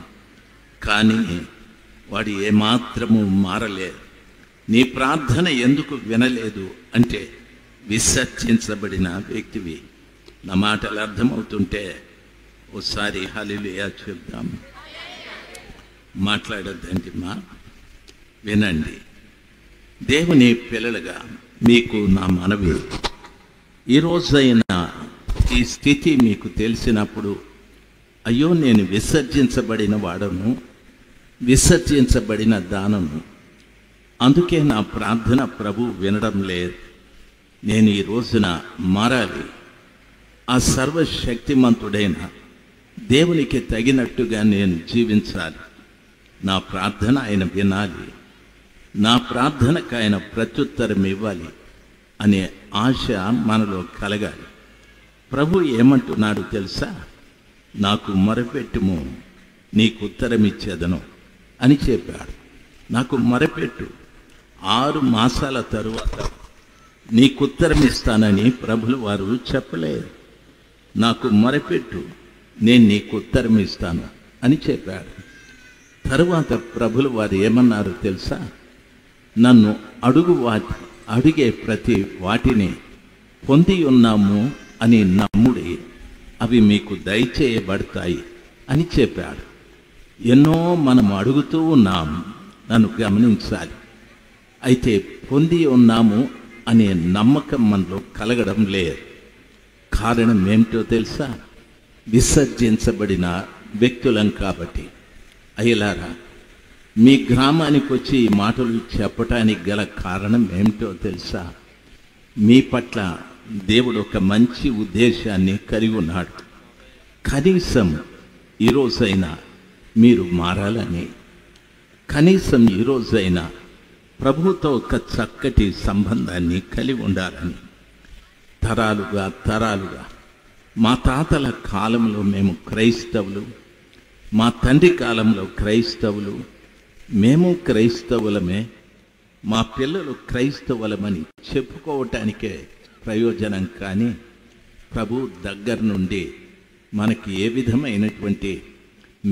కానీ వాడు ఏమాత్రము మారలేదు. నీ ప్రార్థన ఎందుకు వినలేదు అంటే విసర్జించబడిన వ్యక్తివి. నా మాటలు అర్థమవుతుంటే ఒకసారి హల్లెలూయా చెప్దాం. మాట్లాడద్దండి మా, వినండి. దేవుని పిల్లలుగా మీకు నా మనవి, ఈరోజైనా ఈ స్థితి మీకు తెలిసినప్పుడు, అయ్యో నేను విసర్జించబడిన వాడను, విసర్జించబడిన దానను, అందుకే నా ప్రార్థన ప్రభు వినడం లేదు, నేను ఈ రోజున మారాలి, ఆ సర్వశక్తిమంతుడైన దేవునికి తగినట్టుగా నేను జీవించాలి, నా ప్రార్థన ఆయన వినాలి, నా ప్రార్థనకు ఆయన ప్రత్యుత్తరం ఇవ్వాలి అనే ఆశ మనలో కలగాలి. ప్రభు ఏమంటున్నాడు తెలుసా? నాకు మొరపెట్టుము, నీకు ఉత్తరం ఇచ్చేదను అని చెప్పాడు. నాకు మొరపెట్టు, 6 మాసాల తరువాత నీకు ఉత్తరం ఇస్తానని ప్రభులు వారు చెప్పలేదు. నాకు మొరపెట్టు, నేను నీకు ఉత్తరం ఇస్తాను అని చెప్పాడు. తరువాత ప్రభులు వారు ఏమన్నారు తెలుసా? నన్ను అడిగే ప్రతి వాటిని పొంది ఉన్నాము అని నమ్ముడి, అవి మీకు దయచేయబడతాయి అని చెప్పాడు. ఎన్నో మనం అడుగుతూ ఉన్నాం, నన్ను గమనించాలి. అయితే పొంది ఉన్నాము అనే నమ్మకం మనలో కలగడం లేదు. కారణం ఏమిటో తెలుసా? విసర్జించబడిన వ్యక్తులం కాబట్టి. అయ్యలారా, మీ గ్రామానికి వచ్చి ఈ మాటలు చెప్పటానికి గల కారణం ఏమిటో తెలుసా? మీ పట్ల దేవుడు ఒక మంచి ఉద్దేశాన్ని కలిగి ఉన్నాడు. కనీసం ఈరోజైనా మీరు మారాలని, కనీసం ఈరోజైనా ప్రభుతో ఒక చక్కటి సంబంధాన్ని కలిగి ఉండాలని. తరాలుగా తరాలుగా మా తాతల కాలంలో మేము క్రైస్తవులు, మా తండ్రి కాలంలో క్రైస్తవులు, మేము క్రైస్తవులమే, మా పిల్లలు క్రైస్తవులమని చెప్పుకోవటానికే ప్రయోజనం. కానీ ప్రభు దగ్గర నుండి మనకి ఏ విధమైనటువంటి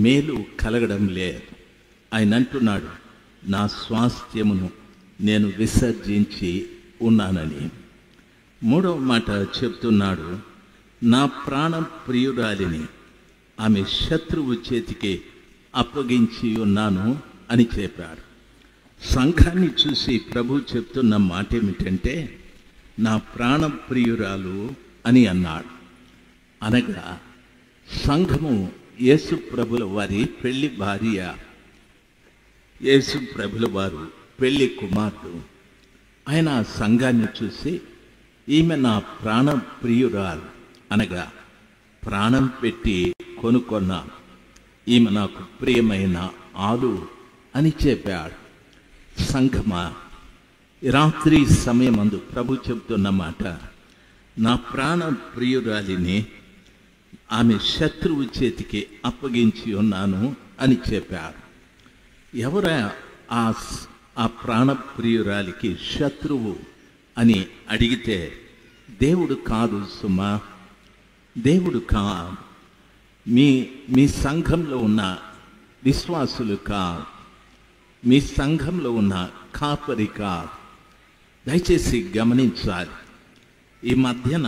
మేలు కలగడం లేదు. ఆయన అంటున్నాడు, నా స్వాస్థ్యమును నేను విసర్జించి ఉన్నానని. 3వ మాట చెప్తున్నాడు, నా ప్రాణ ప్రియురాలిని ఆమె శత్రువు చేతికి అప్పగించి ఉన్నాను అని చెప్పాడు. సంఘాన్ని చూసి ప్రభు చెప్తున్న మాట ఏమిటంటే, నా ప్రాణ ప్రియురాలు అని అన్నాడు. అనగా సంఘము యేసు ప్రభుల వారి పెళ్లి భార్య, యేసు ప్రభుల వారు పెళ్లి కుమార్తె. ఆయన ఆ సంఘాన్ని చూసి, ఈమె నా ప్రాణ ప్రియురాలు, అనగా ప్రాణం పెట్టి కొనుక్కున్నా, ఈమె నాకు ప్రియమైన ఆలు అని చెప్పాడు. సంఘమా, రాత్రి సమయమందు ప్రభు చెబుతున్న మాట, నా ప్రాణ ప్రియురాలిని ఆమె శత్రువు చేతికి అప్పగించి ఉన్నాను అని చెప్పాడు. ఎవరు ఆ ప్రాణ ప్రియురాలికి శత్రువు అని అడిగితే దేవుడు కాదు సుమా, దేవుడు కాదు. మీ సంఘంలో ఉన్న విశ్వాసులు కాదు, మీ సంఘంలో ఉన్న కాపరి కాదు. దయచేసి గమనించాలి. ఈ మధ్యన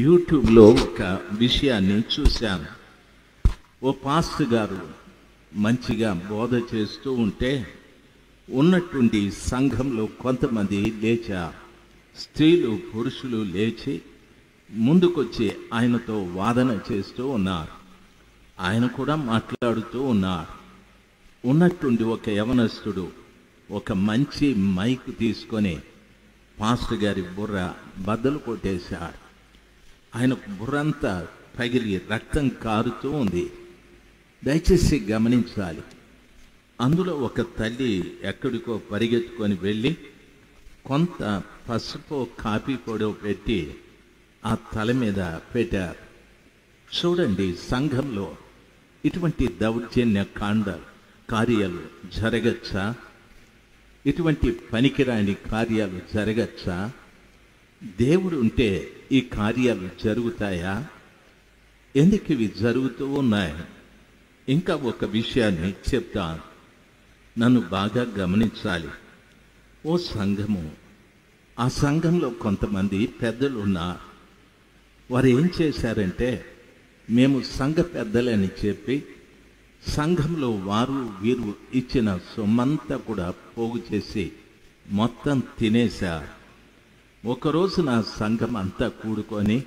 యూట్యూబ్లో ఒక విషయాన్ని చూశాను. ఓ పాస్టర్ గారు మంచిగా బోధ చేస్తూ ఉంటే ఉన్నటువంటి సంఘంలో కొంతమంది లేచారు. స్త్రీలు పురుషులు లేచి ముందుకొచ్చి ఆయనతో వాదన చేస్తూ ఉన్నారు. ఆయన కూడా మాట్లాడుతూ ఉన్నారు. ఉన్నట్టుండి ఒక యవనస్తుడు ఒక మంచి మైక్ తీసుకొని పాస్టర్ గారి బుర్ర బద్దలు కొట్టేశాడు. ఆయన బుర్రంతా పగిలి రక్తం కారుతూ ఉంది. దయచేసి గమనించాలి. అందులో ఒక తల్లి ఎక్కడికో పరిగెత్తుకొని వెళ్ళి కొంత పసుపు కాపీ పొడి పెట్టి ఆ తల మీద పెట్టారు. చూడండి, సంఘంలో ఇటువంటి దౌర్జన్య కార్యాలు జరగచ్చా? ఇటువంటి పనికిరాని కార్యాలు జరగచ్చా? దేవుడు ఉంటే ఈ కార్యాలు జరుగుతాయా? ఎందుకు ఇవి జరుగుతూ ఉన్నాయి? ఇంకా ఒక విషయాన్ని చెప్తాను, నన్ను బాగా గమనించాలి. ఓ సంఘము, ఆ సంఘంలో కొంతమంది పెద్దలు ఉన్నారు. వారు ఏం చేశారంటే, మేము సంఘ పెద్దలని చెప్పి సంఘంలో వారు వీరు ఇచ్చిన సొమ్మంతా కూడా పోగు చేసి మొత్తం తినేశారు. ఒకరోజు నా సంఘం అంతా కూడుకొని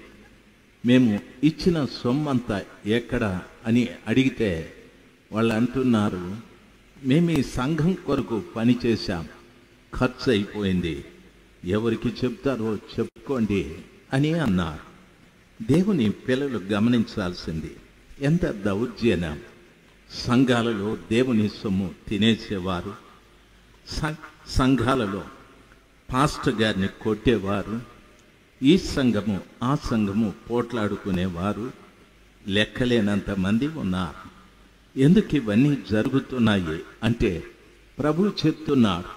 మేము ఇచ్చిన సొమ్మంతా ఎక్కడ అని అడిగితే వాళ్ళు అంటున్నారు, మేము ఈ సంఘం కొరకు పని చేశాం, ఖర్చు అయిపోయింది, ఎవరికి చెప్తారో చెప్పుకోండి అని అన్నారు. దేవుని పిల్లలు గమనించాల్సింది, ఎంత దౌర్జన్యం! సంఘాలలో దేవుని సొమ్ము తినేసేవారు, సంఘాలలో పాస్టర్ గారిని కొట్టేవారు, ఈ సంఘము ఆ సంఘము పోట్లాడుకునేవారు లెక్కలేనంత మంది ఉన్నారు. ఎందుకు ఇవన్నీ జరుగుతున్నాయి అంటే, ప్రభు చెప్తున్నాడు,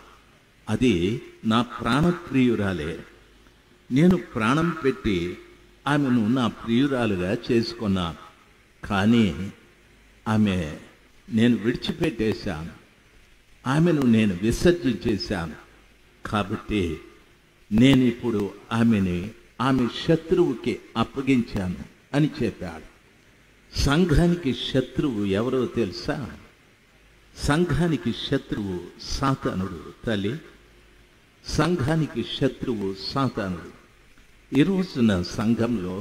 అది నా ప్రాణప్రియురాలే, నేను ప్రాణం పెట్టి ఆమెను నా ప్రియురాలుగా చేసుకున్నాను, కానీ ఆమె నేను విడిచిపెట్టేశాను, ఆమెను నేను విసర్జించేశాను. కాబట్టి నేను ఇప్పుడు ఆమె శత్రువుకి అప్పగించాను అని చెప్పాడు. సంఘానికి శత్రువు ఎవరో తెలుసా? సంఘానికి శత్రువు సాతానుడు తల్లి. సంఘానికి శత్రువు సాతానుడు. ఈ రోజున సంఘంలో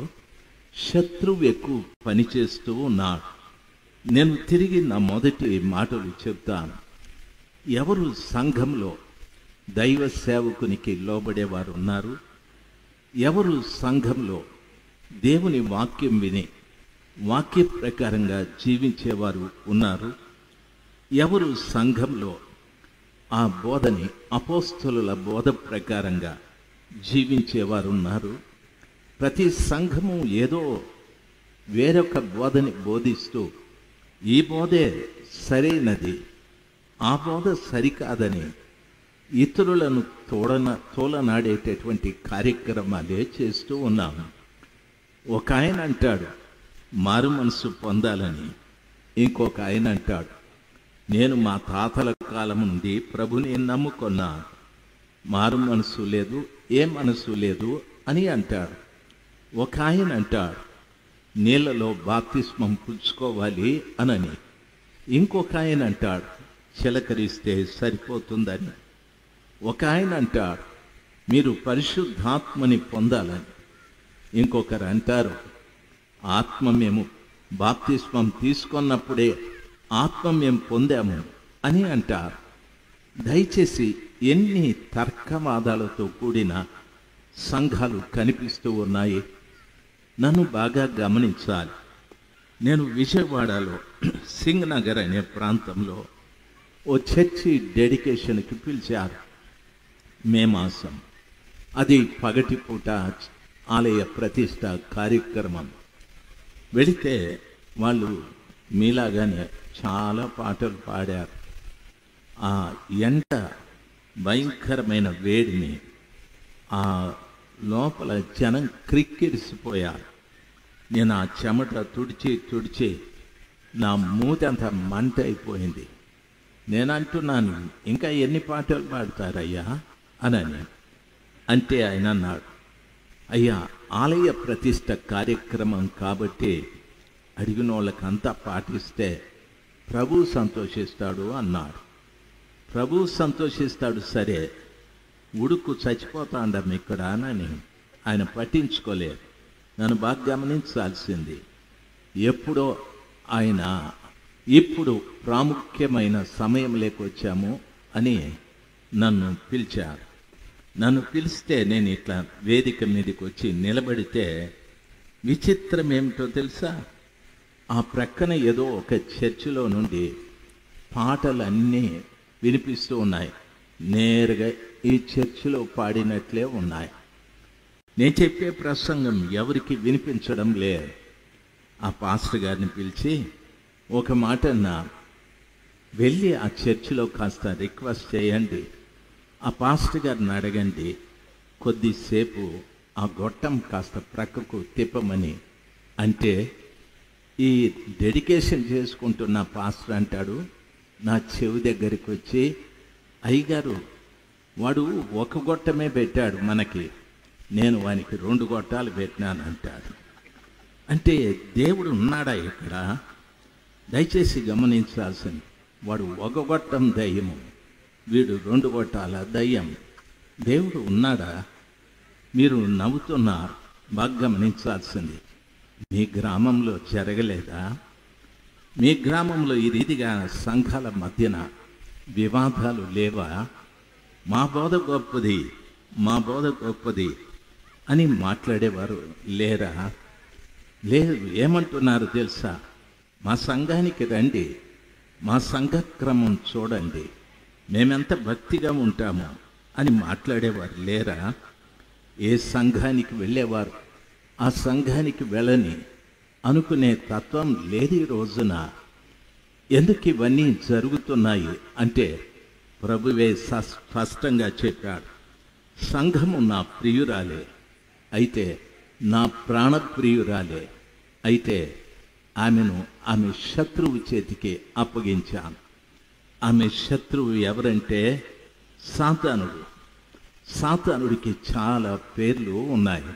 శత్రువు ఎక్కువ పనిచేస్తూ ఉన్నాడు. నేను తిరిగి నా మొదటి మాటలు చెప్తాను. ఎవరు సంఘంలో దైవ సేవకునికి లోబడేవారు ఉన్నారు? ఎవరు సంఘంలో దేవుని వాక్యం విని వాక్య ప్రకారంగా జీవించేవారు ఉన్నారు? ఎవరు సంఘంలో ఆ బోధని అపోస్తలుల బోధ ప్రకారంగా జీవించేవారు ఉన్నారు? ప్రతి సంఘము ఏదో వేరొక బోధని బోధిస్తూ ఈ బోధే సరైనది, ఆ బోధ సరికాదని ఇతరులను తోలనాడేటటువంటి కార్యక్రమాలే చేస్తూ ఉన్నాము. ఒక ఆయన అంటాడు మారు మనసు పొందాలని, ఇంకొక ఆయన అంటాడు నేను మా తాతల కాలం నుండి ప్రభుని నమ్ముకున్నా, మారు మనసు లేదు, ఏ మనసు లేదు అని అంటాడు. ఒక ఆయన అంటాడు నీళ్ళలో బాప్తిస్మం పుచ్చుకోవాలి అనని, ఇంకొక ఆయన అంటాడు చిలకరిస్తే సరిపోతుందని, ఒక ఆయన అంటాడు మీరు పరిశుద్ధాత్మని పొందాలని, ఇంకొకరు అంటారు ఆత్మ మేము బాప్తిస్మం తీసుకున్నప్పుడే ఆత్మ మేము పొందాము అని అంటారు. దయచేసి ఎన్ని తర్కవాదాలతో కూడిన సంఘాలు కనిపిస్తూ ఉన్నాయి. నన్ను బాగా గమనించాలి. నేను విజయవాడలో సింగ్ నగర్ అనే ప్రాంతంలో ఓ చర్చి డెడికేషన్కి పిలిచారు. మే మాసం, అది పగటిపూట ఆలయ ప్రతిష్ట కార్యక్రమం. వెళితే వాళ్ళు మీలాగానే చాలా పాటలు పాడారు. ఆ ఎండ భయంకరమైన వేడిని ఆ లోపల జనం క్రిక్కిరిసిపోయారు. నేను ఆ చెమట తుడిచి నా మూతంతా మంట అయిపోయింది. నేను అంటున్నాను ఇంకా ఎన్ని పాటలు పాడతారయ్యా అనని అంటే ఆయన అన్నాడు అయ్యా ఆలయ ప్రతిష్ట కార్యక్రమం కాబట్టి అడిగిన వాళ్ళకంతా పాటిస్తే ప్రభు సంతోషిస్తాడు అన్నాడు. ప్రభు సంతోషిస్తాడు సరే, ఉడుకు చచ్చిపోతాండం ఇక్కడ అని ఆయన పట్టించుకోలేదు. నన్ను బాగా గమనించాల్సింది, ఎప్పుడో ఆయన ఇప్పుడు ప్రాముఖ్యమైన సమయం లేకొచ్చాము అని నన్ను పిలిచారు. నన్ను పిలిస్తే నేను ఇట్లా వేదిక మీదకి వచ్చి నిలబడితే విచిత్రం ఏమిటో తెలుసా, ఆ ప్రక్కన ఏదో ఒక చర్చిలో నుండి పాటలన్నీ వినిపిస్తూ ఉన్నాయి. నేరుగా ఈ చర్చిలో పాడినట్లే ఉన్నాయి. నేను చెప్పే ప్రసంగం ఎవరికి వినిపించడం లేదు. ఆ పాస్టర్ గారిని పిలిచి ఒక మాట అన్నా, వెళ్ళి ఆ చర్చిలో కాస్త రిక్వెస్ట్ చేయండి, ఆ పాస్టర్ గారిని అడగండి, కొద్దిసేపు ఆ గొట్టం కాస్త ప్రక్కకు తిప్పమని అంటే, ఈ డెడికేషన్ చేసుకుంటున్న పాస్టర్ అంటాడు నా చెవి దగ్గరికి వచ్చి, అయ్యగారు వాడు ఒక గొట్టమే పెట్టాడు మనకి, నేను వానికి 2 గొట్టాలు పెట్టినాను అంటాడు. అంటే దేవుడు ఉన్నాడా ఇక్కడ? దయచేసి గమనించాల్సింది, వాడు ఒక గొట్టం దయ్యము, వీడు 2 గొట్టాల దయ్యం. దేవుడు ఉన్నాడా? మీరు నవ్వుతున్నారు, బాగా గమనించాల్సింది. మీ గ్రామంలో జరగలేదా? మీ గ్రామంలో ఈ రీతిగా సంఘాల మధ్యన వివాదాలు లేవా? మా బోధ గొప్పది, మా బోధ గొప్పది అని మాట్లాడేవారు లేరా? లేదు. ఏమంటున్నారు తెలుసా? మా సంఘానికి రండి, మా సంఘక్రమం చూడండి, మేమెంత భక్తిగా ఉంటాము అని మాట్లాడేవారు లేరా? ఏ సంఘానికి వెళ్ళేవారు ఆ సంఘానికి వెళ్ళని అనుకునే తత్వం లేదు ఈ రోజున. ఎందుకు ఇవన్నీ జరుగుతున్నాయి అంటే, ప్రభువే స్పష్టంగా చెప్పాడు, సంఘము నా ప్రియురాలే, అయితే నా ప్రాణప్రియురాలే, అయితే ఆమె శత్రువు చేతికి అప్పగించాను. ఆమె శత్రువు ఎవరంటే సాతానుడు. సాతానుడికి చాలా పేర్లు ఉన్నాయి.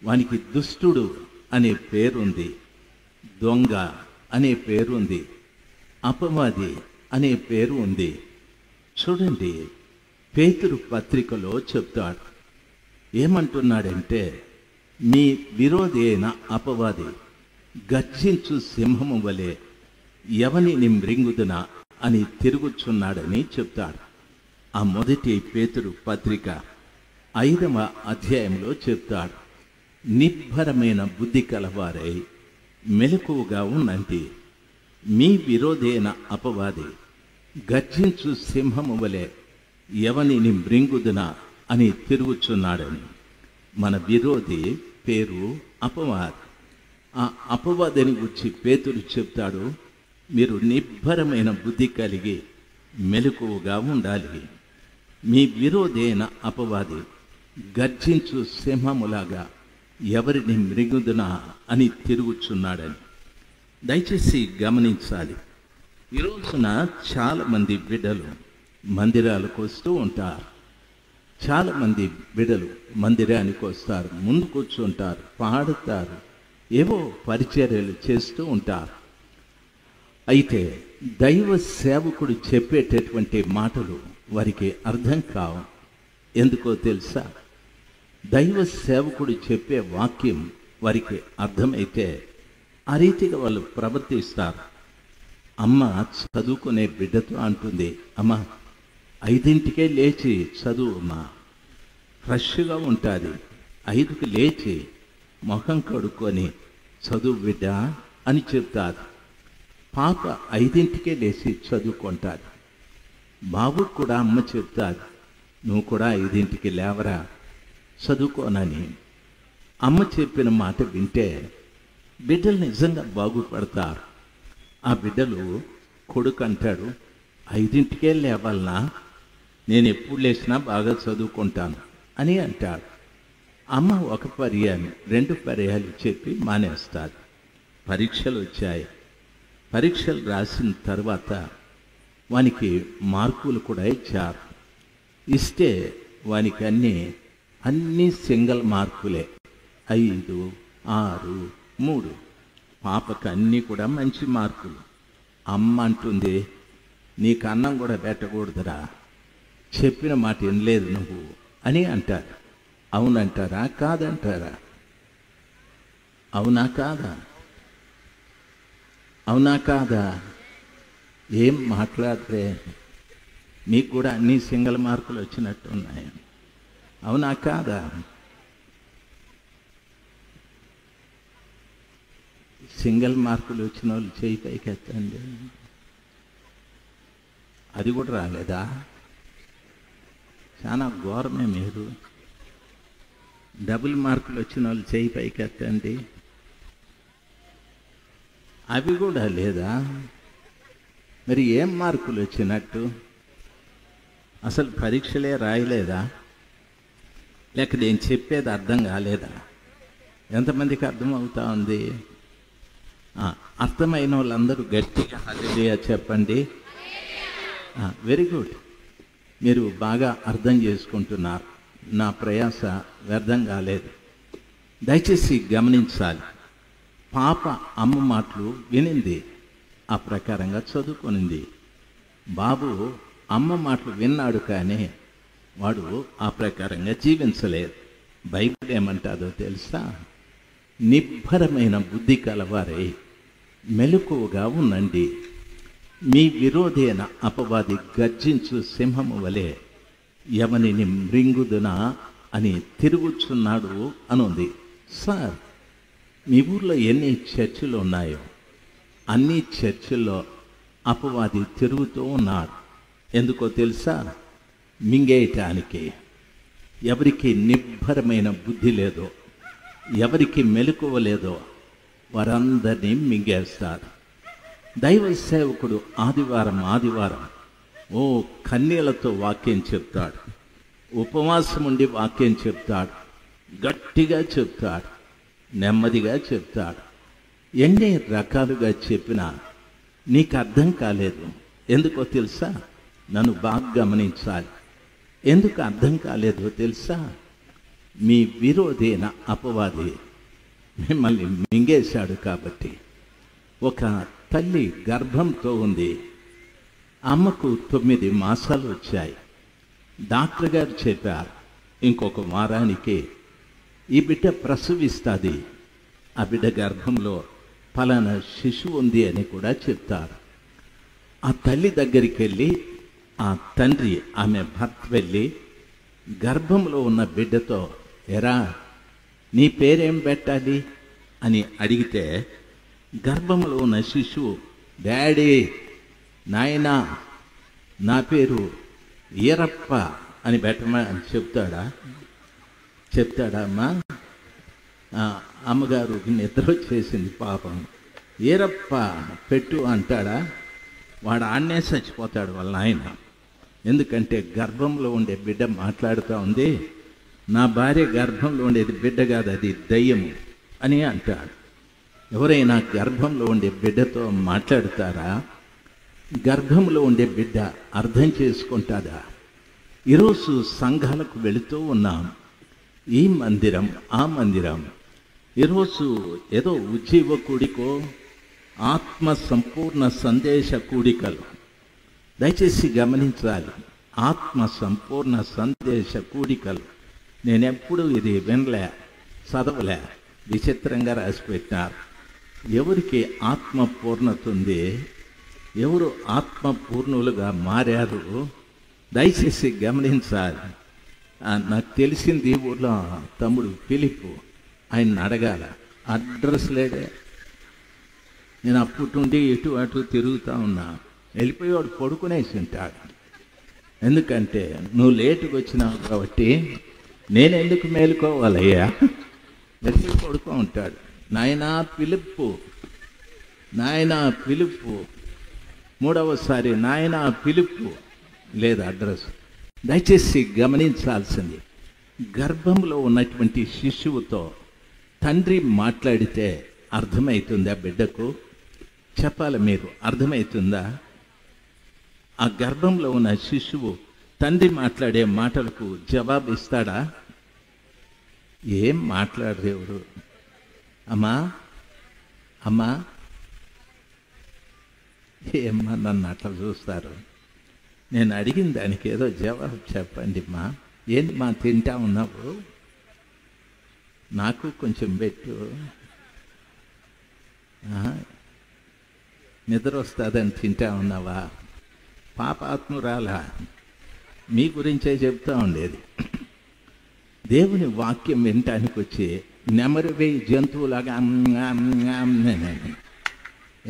వానికి దుష్టుడు అనే పేరుంది, దొంగ అనే పేరుంది, అపవాది అనే పేరు ఉంది. చూడండి, పేతురు పత్రికలో చెప్తాడు, ఏమంటున్నాడంటే, మీ విరోధి అయిన అపవాది గర్జించు సింహము వలె ఎవనిని మృంగుదునా అని తిరుగుచున్నాడని చెప్తాడు. ఆ మొదటి పేతురు పత్రిక 5వ అధ్యాయంలో చెప్తాడు, నిబ్బరమైన బుద్ధి కలవారై మెలకువగా ఉండండి, మీ విరోధైన అపవాది గర్జించు సింహము వలె ఎవనిని మృంగుదునా అని తిరుగుచున్నాడని. మన విరోధి పేరు అపవాది. ఆ అపవాదిని గురించి పేతురు చెప్తాడు, మీరు నిబ్బరమైన బుద్ధి కలిగి మెలకువగా ఉండాలి. మీ విరోధైన అపవాది గర్జించు సింహములాగా ఎవరిని మృంగుదునా అని తిరుగుచున్నాడని. దయచేసి గమనించాలి, ఈ రోజున చాలామంది బిడ్డలు మందిరాలకు వస్తూ ఉంటారు. చాలామంది బిడ్డలు మందిరానికి వస్తారు, ముందు కూర్చుంటారు, పాడుతారు, ఏవో పరిచర్యలు చేస్తూ ఉంటారు. అయితే దైవ సేవకుడు చెప్పేటటువంటి మాటలు వారికి అర్థం కావు. ఎందుకో తెలుసా? దైవ సేవకుడు చెప్పే వాక్యం వారికి అర్థమైతే ఆ రీతిగా వాళ్ళు ప్రవర్తిస్తారు. అమ్మ చదువుకునే బిడ్డతో అంటుంది, అమ్మ 5ంటికే లేచి చదువు అమ్మా, ఫ్రెష్గా ఉంటుంది, 5కి లేచి ముఖం కడుక్కొని చదువు బిడ్డ అని చెప్తారు. పాప 5ంటికే లేచి చదువుకుంటారు. బాబుకు కూడా అమ్మ చెప్తారు, నువ్వు కూడా 5ంటికి లేవరా చదువుకోనని. అమ్మ చెప్పిన మాట వింటే బిడ్డలు నిజంగా బాగుపడతారు. ఆ బిడ్డలు కొడుకు అంటాడు, 5ంటికే లేవాలనా, నేను ఎప్పుడు లేచినా బాగా చదువుకుంటాను అని అంటాడు. అమ్మ ఒక పర్యాయం 2 పర్యాలు చెప్పి మానేస్తారు. పరీక్షలు వచ్చాయి. పరీక్షలు రాసిన తర్వాత వానికి మార్కులు కూడా ఇచ్చారు. ఇస్తే వానికి అన్నీ సింగిల్ మార్కులే, 5, 6, 3. పాపకు అన్నీ కూడా మంచి మార్కులు. అమ్మ అంటుంది, నీకు అన్నం కూడా పెట్టకూడదురా, చెప్పిన మాట వినలేదు నువ్వు అని అంటారు. అవునంటారా కాదంటారా? అవునా కాదా? అవునా కాదా? ఏం మాట్లాడితే మీకు కూడా అన్ని సింగిల్ మార్కులు వచ్చినట్టు ఉన్నాయి. అవునా కాదా? సింగిల్ మార్కులు వచ్చిన వాళ్ళు చేయి పైకి ఎత్తండి. అది కూడా రాలేదా? చాలా ఘోరమే. మీరు డబుల్ మార్కులు వచ్చిన వాళ్ళు చేయి పైకెత్తండి. అవి కూడా లేదా? మరి ఏం మార్కులు వచ్చినట్టు? అసలు పరీక్షలే రాయలేదా? లేక నేను చెప్పేది అర్థం కాలేదా? ఎంతమందికి అర్థమవుతా ఉంది? అర్థమైన వాళ్ళందరూ గట్టిగా హల్లెలూయా చెప్పండి. Very good. మీరు బాగా అర్థం చేసుకుంటున్నారు. నా ప్రయాస వ్యర్థం కాలేదు. దయచేసి గమనించాలి. పాప అమ్మ మాటలు వినింది, ఆ ప్రకారంగా చదువుకొనింది. బాబు అమ్మ మాటలు విన్నాడు, కానీ వాడు ఆ ప్రకారంగా జీవించలేదు. బైబిల్ ఏమంటాదో తెలుసా? నిబ్బరమైన బుద్ధి కలవారై మెలకువగా ఉండండి. మీ విరోధైన అపవాది గర్జించు సింహము వలె ఎవనిని మృంగుదునా అని తిరుగుచున్నాడు అనుంది. సార్, మీ ఊర్లో ఎన్ని చర్చిలు ఉన్నాయో అన్ని చర్చిల్లో అపవాది తిరుగుతూ ఉన్నాడు. ఎందుకో తెలుసా? మింగేయటానికి. ఎవరికి నిబ్బరమైన బుద్ధి లేదో, ఎవరికి మెలకువ లేదో వారందరినీ మింగేస్తారు. దైవ సేవకుడు ఆదివారం కన్నీళ్లతో వాక్యం చెప్తాడు, ఉపవాసం ఉండి వాక్యం చెప్తాడు, గట్టిగా చెప్తాడు, నెమ్మదిగా చెప్తాడు. ఎన్ని రకాలుగా చెప్పినా నీకు అర్థం కాలేదు. ఎందుకో తెలుసా? నన్ను బాగా గమనించాలి. ఎందుకు అర్థం కాలేదో తెలుసా? మీ విరోధైన అపవాది మిమ్మల్ని మింగేశాడు. కాబట్టి ఒక తల్లి గర్భంతో ఉంది. అమ్మకు 9 మాసాలు వచ్చాయి. డాక్టర్ గారు చెప్పారు, ఇంకొక వారానికి ఈ బిడ్డ ప్రసవిస్తుంది. ఆ బిడ్డ గర్భంలో ఫలానా శిశువు ఉంది అని కూడా చెప్తారు. ఆ తల్లి దగ్గరికి వెళ్ళి ఆ తండ్రి, ఆమె భర్త వెళ్ళి గర్భంలో ఉన్న బిడ్డతో, ఎరా నీ పేరేం పెట్టాలి అని అడిగితే, గర్భంలో ఉన్న శిశువు, డాడీ, నాయనా నా పేరు ఈరప్ప అని పెట్టమని చెప్తాడా అమ్మా? అమ్మగారు నిద్ర వచ్చేసింది పాపం. ఈరప్ప పెట్టు అంటాడా? వాడు ఆడనే చచ్చిపోతాడు వాళ్ళ ఆయన. ఎందుకంటే గర్భంలో ఉండే బిడ్డ మాట్లాడుతూ ఉంది, నా భార్య గర్భంలో ఉండేది బిడ్డ కాదు, అది దయ్యము అని అంటాడు. ఎవరైనా గర్భంలో ఉండే బిడ్డతో మాట్లాడతారా? గర్భంలో ఉండే బిడ్డ అర్థం చేసుకుంటాదా? ఈరోజు సంఘాలకు వెళుతూ ఉన్నాం. ఈ మందిరం, ఆ మందిరం. ఈరోజు ఏదో ఉజ్జీవ కూడికో, ఆత్మ సంపూర్ణ సందేశ కూడికలు. దయచేసి గమనించాలి. ఆత్మ సంపూర్ణ సందేశ కూడికలు. నేనెప్పుడు ఇది వినలే, చదవలే, విచిత్రంగా రాసిపెట్టినారు. ఎవరికి ఆత్మ పూర్ణత ఉంది, ఎవరు ఆత్మ పూర్ణులుగా మారారు, దయచేసి గమనించాలి. నాకు తెలిసింది ఊళ్ళో తమ్ముడు ఫిలిప్, ఆయన అడగాల, అడ్రస్ లేడే. నేను అప్పటి నుండి ఇటు అటు తిరుగుతూ ఉన్నా. వెళ్ళిపోయేవాడు పడుకునేసి ఉంటాడు. ఎందుకంటే నువ్వు లేటుకు వచ్చినావు కాబట్టి నేను ఎందుకు మేలుకోవాలయ్యా? వెళ్ళి పడుకో ఉంటాడు. నాయనా పిలుపు, మూడవసారి నాయనా పిలుపు, లేదు అడ్రస్. దయచేసి గమనించాల్సింది, గర్భంలో ఉన్నటువంటి శిశువుతో తండ్రి మాట్లాడితే అర్థమవుతుందా బిడ్డకు? చెప్పాలి మీరు, అర్థమవుతుందా? ఆ గర్భంలో ఉన్న శిశువు తండ్రి మాట్లాడే మాటలకు జవాబు ఇస్తాడా? ఏం మాట్లాడరు ఎవరు. అమ్మా ఏమ్మా నన్ను అట్లా చూస్తారు? నేను అడిగిన దానికి ఏదో జవాబు చెప్పండి మా. ఏంటి మా తింటా ఉన్నావు? నాకు కొంచెం పెట్టు. నిద్ర వస్తుందని తింటా ఉన్నావా? పాపాత్మురాలా, మీ గురించే చెప్తా ఉండేది. దేవుని వాక్యం వినటానికి వచ్చి నెమరువేయి జంతువులాగా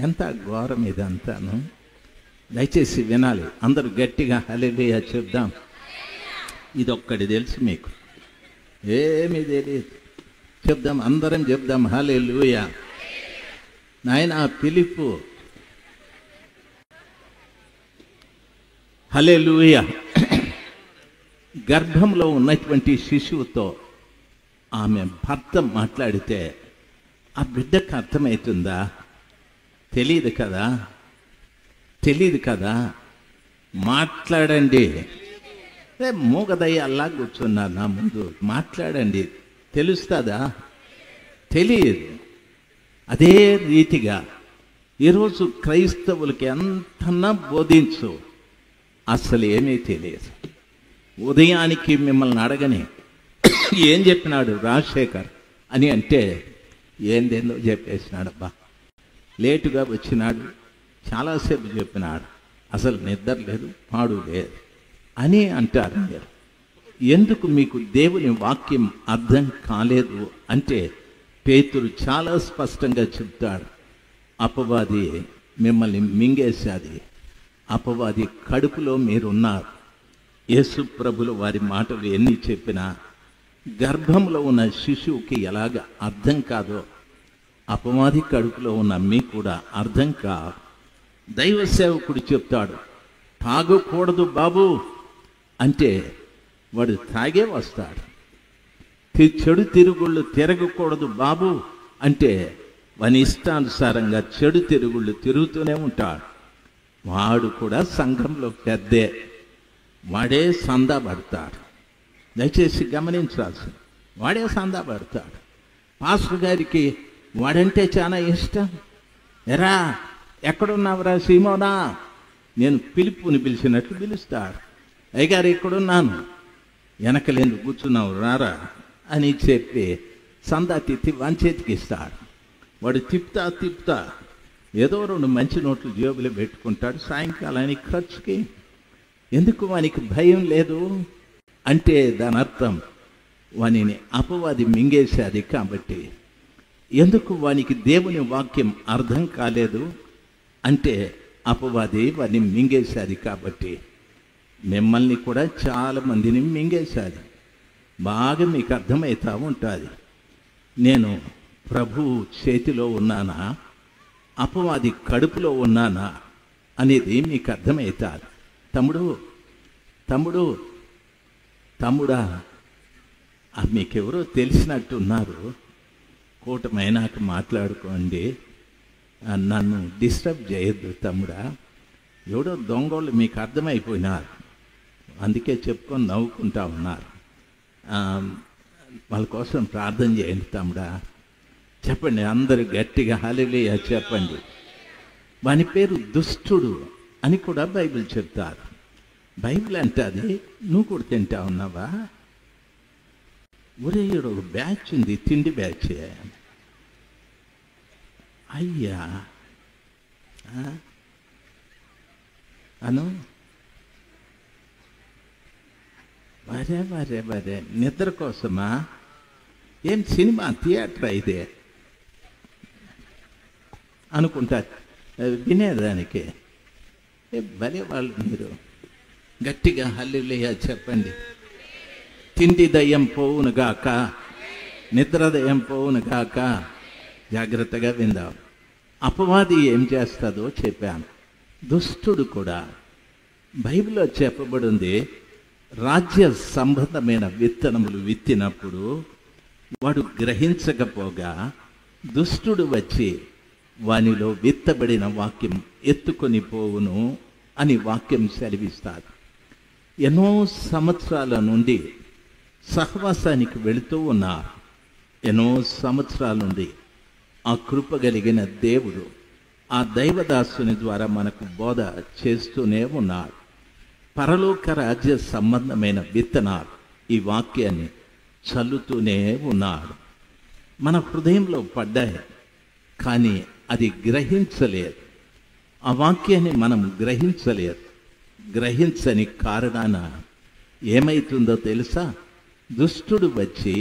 ఎంత ఘోరం ఇదంతాను. దయచేసి వినాలి. అందరూ గట్టిగా హల్లెలూయా చెప్దాం. ఇదొక్కటి తెలుసు మీకు, ఏమీ తెలియదు. చెప్దాం, అందరం చెప్దాం హల్లెలూయా. నాయనా ఫిలిప్పు, హల్లెలూయా. గర్భంలో ఉన్నటువంటి శిశువుతో ఆమె భర్త మాట్లాడితే ఆ బిడ్డకు అర్థమవుతుందా? తెలియదు కదా, తెలియదు కదా. మాట్లాడండి. మూగదయ్యల్లా కూర్చున్నారు నా ముందు, మాట్లాడండి. తెలుస్తుందా? తెలియదు. అదే రీతిగా ఈరోజు క్రైస్తవులకి ఎంతన్నా బోధించు, అసలు ఏమీ తెలియదు. ఉదయానికి మిమ్మల్ని అడగని ఏం చెప్పినాడు రాజశేఖర్ అని అంటే ఏందేందో చెప్పేసినాడబ్బా. లేటుగా వచ్చినాడు, చాలాసేపు చెప్పినాడు, అసలు నిద్ర లేదు, పాడు లేదు అని అంటారు మీరు. ఎందుకు మీకు దేవుని వాక్యం అర్థం కాలేదు అంటే పేతురు చాలా స్పష్టంగా చెప్తాడు. అపవాది మిమ్మల్ని మింగేశాది, అపవాది కడుపులో మీరున్నారు. యేసు ప్రభులు వారి మాటలు ఎన్ని చెప్పినా గర్భంలో ఉన్న శిశువుకి ఎలాగ అర్థం కాదో అపవాది కడుపులో ఉన్న మీకు కూడా అర్థం కాదు. దైవ సేవకుడు చెప్తాడు, తాగకూడదు బాబు అంటే వాడు తాగే వస్తాడు. చెడు తిరుగుళ్ళు తిరగకూడదు బాబు అంటే వాని ఇష్టానుసారంగా చెడు తిరుగుళ్ళు తిరుగుతూనే ఉంటాడు. వాడు కూడా సంఘంలో పెద్దే, వాడే సందా పడతాడు. దయచేసి గమనించాల్సి, వాడే సందా పడతాడు. పాస్టర్ గారికి వాడంటే చాలా ఇష్టం. ఎరా ఎక్కడున్నావురా సీమోనా, నేను పిలుపుని పిలిచినట్లు పిలుస్తాడు. అయ్యగారు ఎక్కడున్నాను, వెనకలేందుకు కూర్చున్నావు రారా అని చెప్పి సందా తిత్తి వాని చేతికి ఇస్తాడు. వాడు తిప్పుతా ఏదో 2 మంచి నోట్లు జేబులో పెట్టుకుంటాడు సాయంకాలానికి ఖర్చుకి. ఎందుకు వానికి భయం లేదు అంటే దాని అర్థం వానిని అపవాది మింగేశాది కాబట్టి. ఎందుకు వానికి దేవుని వాక్యం అర్థం కాలేదు అంటే అపవాది వాడిని మింగేశాది కాబట్టి. మిమ్మల్ని కూడా చాలామందిని మింగేశాది, బాగా మీకు అర్థమవుతూ ఉంటుంది. నేను ప్రభు చేతిలో ఉన్నానా, అపవాది కడుపులో ఉన్నానా అనేది మీకు అర్థమవుతుంది. తమ్ముడా మీకెవరో తెలిసినట్టున్నారు, కూటమైనాక మాట్లాడుకోండి, నన్ను డిస్టర్బ్ చేయొద్దు తమ్ముడా. ఎవడో దొంగోళ్ళు మీకు అర్థమైపోయినారు, అందుకే చెప్పుకొని నవ్వుకుంటా ఉన్నారు. వాళ్ళ కోసం ప్రార్థన చేయండి తమ్ముడా. చెప్పండి అందరూ గట్టిగా హల్లెలూయా చెప్పండి. వాని పేరు దుష్టుడు అని కూడా బైబిల్ చెప్తారు. బైబిల్ అంటే అది నువ్వు కూడా తింటా ఉన్నావా? ఒరే ఒక బ్యాచ్ ఉంది, తిండి బ్యాచ్. అయ్యా అను వరే నిద్ర కోసమా? ఏం సినిమా థియేటర్ అయితే అనుకుంటా వినేదానికి. భలే వాళ్ళు మీరు. గట్టిగా హల్లెలూయా చెప్పండి. తిండి దయ్యం పోవునుగాక, నిద్ర దయ్యం పోవునుగాక. జాగ్రత్తగా విందాం. అపవాది ఏం చేస్తుందో చెప్పాను. దుష్టుడు కూడా బైబిల్లో చెప్పబడింది, రాజ్య సంబంధమైన విత్తనములు విత్తినప్పుడు వాడు గ్రహించకపోగా దుష్టుడు వచ్చి వానిలో విత్తబడిన వాక్యం ఎత్తుకొని పోవును అని వాక్యం సెలవిస్తారు. ఎన్నో సంవత్సరాల నుండి సహవాసానికి వెళుతూ ఉన్నారు. ఎన్నో సంవత్సరాల నుండి ఆ కృప కలిగిన దేవుడు ఆ దైవదాసుని ద్వారా మనకు బోధ చేస్తూనే ఉన్నాడు. పరలోక రాజ్య సంబంధమైన విత్తనాలు ఈ వాక్యాన్ని చల్లుతూనే ఉన్నాడు. మన హృదయంలో పడ్డాయి, కానీ అది గ్రహించలేదు. ఆ వాక్యాన్ని మనం గ్రహించలేదు. గ్రహించని కారణాన ఏమైతుందో తెలుసా? దుష్టుడు వచ్చి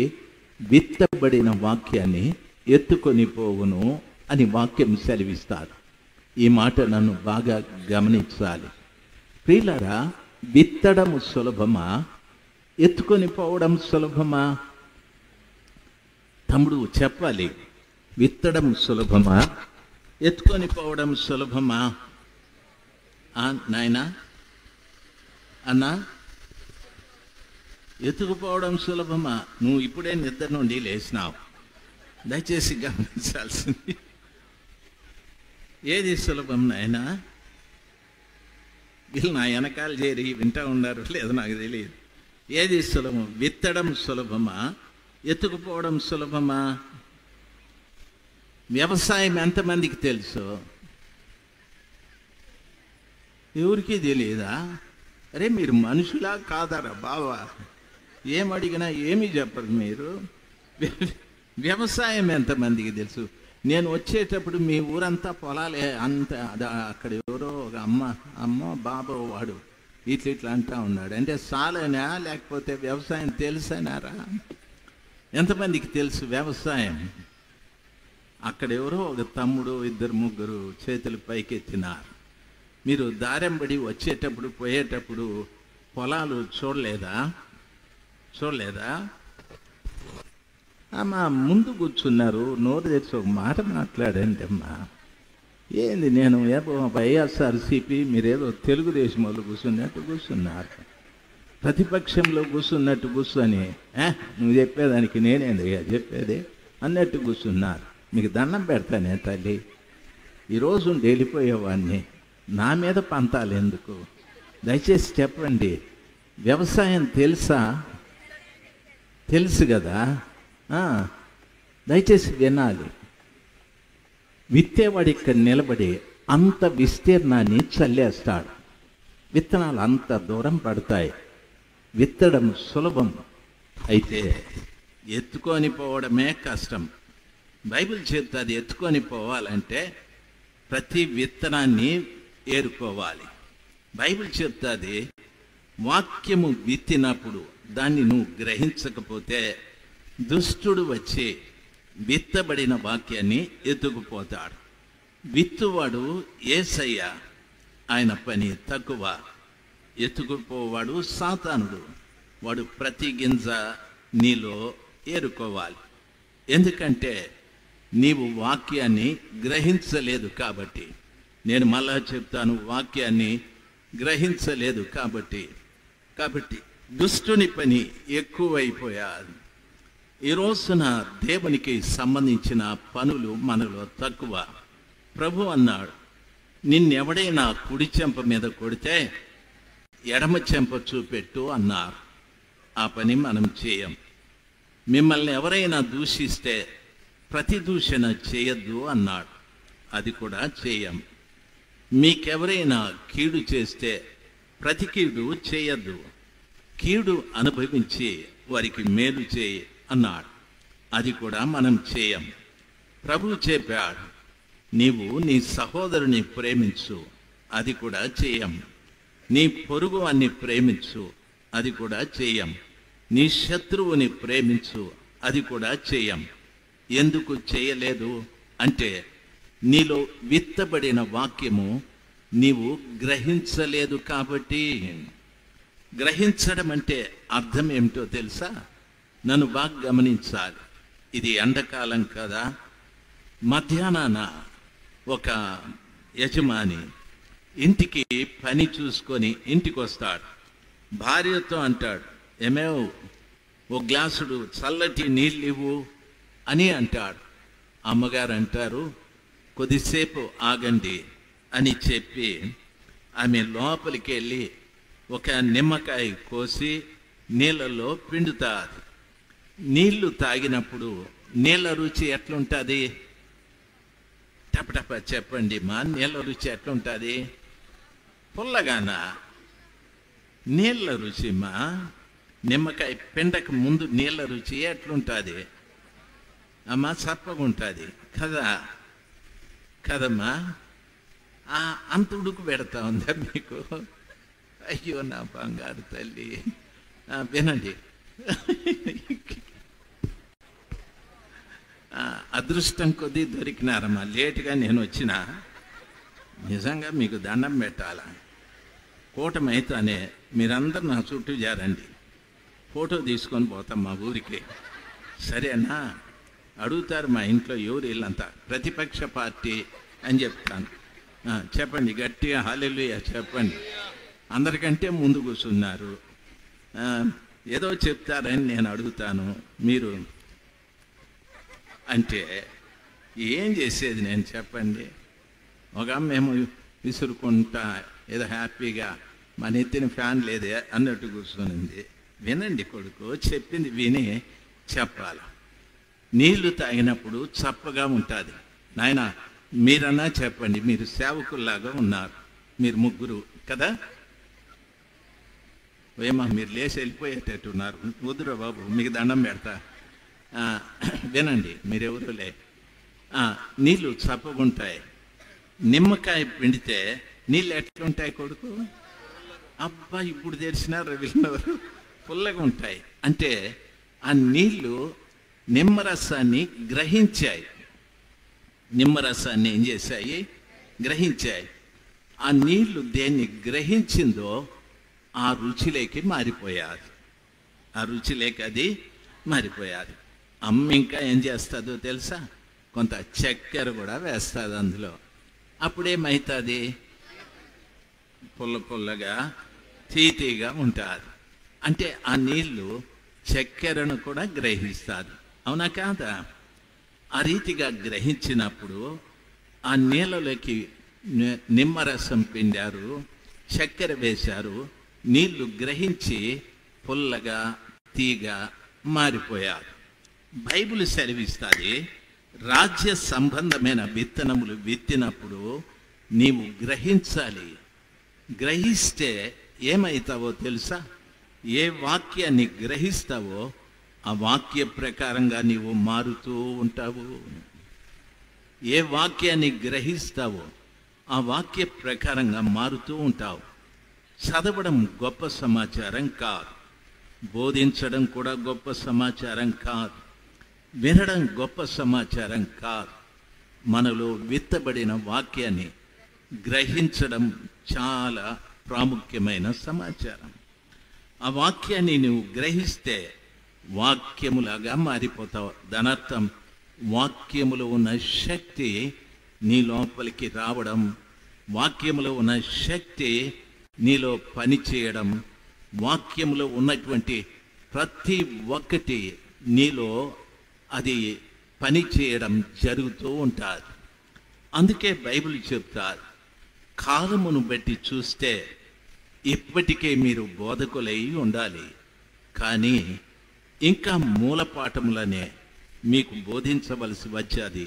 విత్తబడిన వాక్యాన్ని ఎత్తుకొని పోవును అని వాక్యం సెలవిస్తారు. ఈ మాట నన్ను బాగా గమనించాలి. ప్రియులారా, విత్తడము సులభమా, ఎత్తుకొని పోవడం సులభమా? తమ్ముడు చెప్పాలి. విత్తడం సులభమా, ఎత్తుకొని పోవడం సులభమా? నాయనా, అన్నా, ఎత్తుకుపోవడం సులభమా? నువ్వు ఇప్పుడే నిద్ర నుండి లేచినావు. దయచేసి గమనించాల్సింది, ఏది సులభం నాయనా? వీళ్ళు నా వెనకాల చేరి వింటా ఉన్నారు లేదో నాకు తెలియదు. ఏది సులభం? విత్తడం సులభమా, ఎత్తుకుపోవడం సులభమా? వ్యవసాయం ఎంతమందికి తెలుసు? ఎవరికి తెలియదా? అరే మీరు మనుషులా కాదారా బావా? ఏమడిగినా ఏమీ చెప్పరు మీరు. వ్యవసాయం ఎంతమందికి తెలుసు? నేను వచ్చేటప్పుడు మీ ఊరంతా పొలాలే, అంత అక్కడ ఎవరో ఒక అమ్మ బాబో వాడు ఇట్లా అంటా ఉన్నాడు. అంటే సాలేనా లేకపోతే వ్యవసాయం తెలుసనారా? ఎంతమందికి తెలుసు వ్యవసాయం? అక్కడ ఎవరో ఒక తమ్ముడు, ఇద్దరు ముగ్గురు చేతులు పైకెత్తినారు. మీరు దారెంబడి వచ్చేటప్పుడు పోయేటప్పుడు పొలాలు చూడలేదా? అమ్మా ముందు కూర్చున్నారు, నోరు తెచ్చి ఒక మాట మాట్లాడండి అమ్మా. ఏంది నేను వైఎస్ఆర్సీపీ, మీరేదో తెలుగుదేశం వాళ్ళు కూర్చున్నట్టు కూర్చున్నారు, ప్రతిపక్షంలో కూర్చున్నట్టు కూర్చొని నువ్వు చెప్పేదానికి నేనేంది చెప్పేది అన్నట్టు కూర్చున్నారు. మీకు దండం పెడతానే తల్లి, ఈరోజు వెళ్ళిపోయేవాడిని, నా మీద పంతాలు ఎందుకు? దయచేసి చెప్పండి, వ్యవసాయం తెలుసా? తెలుసు కదా? దయచేసి వినాలి. విత్తేవాడు ఇక్కడ నిలబడి అంత విస్తీర్ణాన్ని చల్లేస్తాడు. విత్తనాలు అంత దూరం పడతాయి. విత్తడం సులభం, అయితే ఎత్తుకొని పోవడమే కష్టం. బైబిల్ చెప్తుంది, ఎత్తుకొని పోవాలంటే ప్రతి విత్తనాన్ని ఏరుకోవాలి. బైబిల్ చెప్తుంది, వాక్యము విత్తినప్పుడు దాన్ని నువ్వు గ్రహించకపోతే దుష్టుడు వచ్చి విత్తబడిన వాక్యాన్ని ఎత్తుకుపోతాడు. విత్తువాడు యేసయ్య, ఆయన పని తక్కువ. ఎత్తుకుపోవాడు సాతానుడు, వాడు ప్రతి గింజ నీలో ఏరుకోవాలి. ఎందుకంటే నీవు వాక్యాన్ని గ్రహించలేదు కాబట్టి. నేను మళ్ళా చెప్తాను, వాక్యాన్ని గ్రహించలేదు కాబట్టి దుష్టుని పని ఎక్కువైపోయాది. ఈ రోజున దేవునికి సంబంధించిన పనులు మనలో తక్కువ. ప్రభు అన్నాడు, నిన్నెవడైనా కుడి చెంప మీద కొడితే ఎడమ చెంప చూపెట్టు అన్నారు. ఆ పని మనం చేయం. మిమ్మల్ని ఎవరైనా దూషిస్తే ప్రతి దూషణ చేయొద్దు అన్నాడు. అది కూడా చేయం. మీకెవరైనా కీడు చేస్తే ప్రతి కీడు చేయొద్దు, కీడు అనుభవించి వారికి మేలు చేయి అన్నాడు. అది కూడా మనం చేయం. ప్రభువు చెప్పాడు, నీవు నీ సహోదరుని ప్రేమించు, అది కూడా చేయం. నీ పొరుగు వాన్ని ప్రేమించు, అది కూడా చేయం. నీ శత్రువుని ప్రేమించు, అది కూడా చేయం. ఎందుకు చేయలేదు అంటే నీలో విత్తబడిన వాక్యము నీవు గ్రహించలేదు కాబట్టి. గ్రహించడం అంటే అర్థం ఏమిటో తెలుసా? నన్ను బాగా గమనించాలి. ఇది ఎండాకాలం కదా. మధ్యాహ్నాన ఒక యజమాని ఇంటికి పని చూసుకొని ఇంటికి వస్తాడు. భార్యతో అంటాడు, ఏమేవ్ ఓ గ్లాసుడు చల్లటి నీళ్ళు ఇవ్వు అని అంటాడు. అమ్మగారు అంటారు, కొద్దిసేపు ఆగండి అని చెప్పి ఆమె లోపలికి వెళ్ళి ఒక నిమ్మకాయ కోసి నీళ్ళలో పిండుతారు. నీళ్లు తాగినప్పుడు నీళ్ళ రుచి ఎట్లుంటుంది? టపటప చెప్పండి మా, నీళ్ళ రుచి ఎట్లుంటుంది? పుల్లగానా? నీళ్ళ రుచి మా, నిమ్మకాయ పిండక ముందు నీళ్ళ రుచి ఎట్లుంటుంది అమ్మా? చప్పగుంటుంది కదా, కదమ్మా? అంత ఉడుకు పెడతా ఉందా మీకు? అయ్యో నా బంగారు తల్లి, వినండి. అదృష్టం కొద్దీ దొరికినారమ్మా. లేటుగా నేను వచ్చినా నిజంగా మీకు దండం పెట్టాలా. కూటమైతానే మీరందరూ నా చుట్టూ చేరండి. ఫోటో తీసుకొని పోతాం మా ఊరికి. సరేనా? అడుగుతారు మా ఇంట్లో ఎవరు వీళ్ళంతా, ప్రతిపక్ష పార్టీ అని చెప్తాను. చెప్పండి గట్టిగా హల్లెలూయా చెప్పండి. అందరికంటే ముందు కూర్చున్నారు. ఏదో చెప్తారని నేను అడుగుతాను. మీరు అంటే ఏం చేసేది నేను చెప్పండి? ఒక మేము విసురుకుంటా ఏదో హ్యాపీగా మన ఎత్తిన ఫ్యాన్ లేదే అన్నట్టు కూర్చొనింది. వినండి కొడుకు, చెప్పింది విని చెప్పాలి. నీళ్లు తాగినప్పుడు చప్పగా ఉంటుంది. నాయన మీరన్నా చెప్పండి, మీరు సేవకుల్లాగా ఉన్నారు, మీరు ముగ్గురు కదా. ఏమా మీరు లేచి వెళ్ళిపోయేటట్టున్నారు. వద్దురా బాబు, మీకు దండం పెడతా. వినండి, మీరెవరు లే. నీళ్ళు చప్పగుంటాయి. నిమ్మకాయ పిండితే నీళ్ళు ఎట్లుంటాయి కొడుకు? అబ్బా ఇప్పుడు తెలిసినారు వీళ్ళెవరు, పుల్లగా ఉంటాయి. అంటే ఆ నీళ్ళు నిమ్మరసాన్ని గ్రహించాయి. నిమ్మరసాన్ని ఏం చేశాయి? గ్రహించాయి. ఆ నీళ్లు దేన్ని గ్రహించిందో ఆ రుచిలోకి మారిపోయారు. ఆ రుచిలోకి అది మారిపోయారు. అమ్మ ఇంకా ఏం చేస్తుందో తెలుసా? కొంత చక్కెర కూడా వేస్తుంది అందులో. అప్పుడేమవుతుంది? పుల్ల పుల్లగా తీతీగా ఉంటుంది. అంటే ఆ నీళ్లు చక్కెరను కూడా గ్రహిస్తారు. అవునా కాదా? ఆ రీతిగా గ్రహించినప్పుడు ఆ నీళ్ళలోకి నిమ్మరసం పిండారు, చక్కెర వేశారు, నీళ్లు గ్రహించి పుల్లగా తీగా మారిపోయారు. బైబిల్ సెలవిస్తుంది, రాజ్య సంబంధమైన విత్తనములు విత్తినప్పుడు నీవు గ్రహించాలి. గ్రహిస్తే ఏమవుతావో తెలుసా? ఏ వాక్యాన్ని గ్రహిస్తావో ఆ వాక్య ప్రకారంగా నీవు మారుతూ ఉంటావు. ఏ వాక్యాన్ని గ్రహిస్తావో ఆ వాక్య ప్రకారంగా మారుతూ ఉంటావు. చదవడం గొప్ప సమాచారం కాదు, బోధించడం కూడా గొప్ప సమాచారం కాదు, వినడం గొప్ప సమాచారం కాదు. మనలో విత్తబడిన వాక్యాన్ని గ్రహించడం చాలా ప్రాముఖ్యమైన సమాచారం. ఆ వాక్యాన్ని నువ్వు గ్రహిస్తే వాక్యములాగా మారిపోతావు. దానర్థం వాక్యములో ఉన్న శక్తి నీ లోపలికి రావడం, వాక్యములో ఉన్న శక్తి నీలో పనిచేయడం, వాక్యములో ఉన్నటువంటి ప్రతి ఒక్కటి నీలో అది పనిచేయడం జరుగుతూ ఉంటుంది. అందుకే బైబిల్ చెప్తారు, కాలమును బట్టి చూస్తే ఇప్పటికే మీరు బోధకులై ఉండాలి, కానీ ఇంకా మూలపాఠములనే మీకు బోధించవలసి వచ్చేది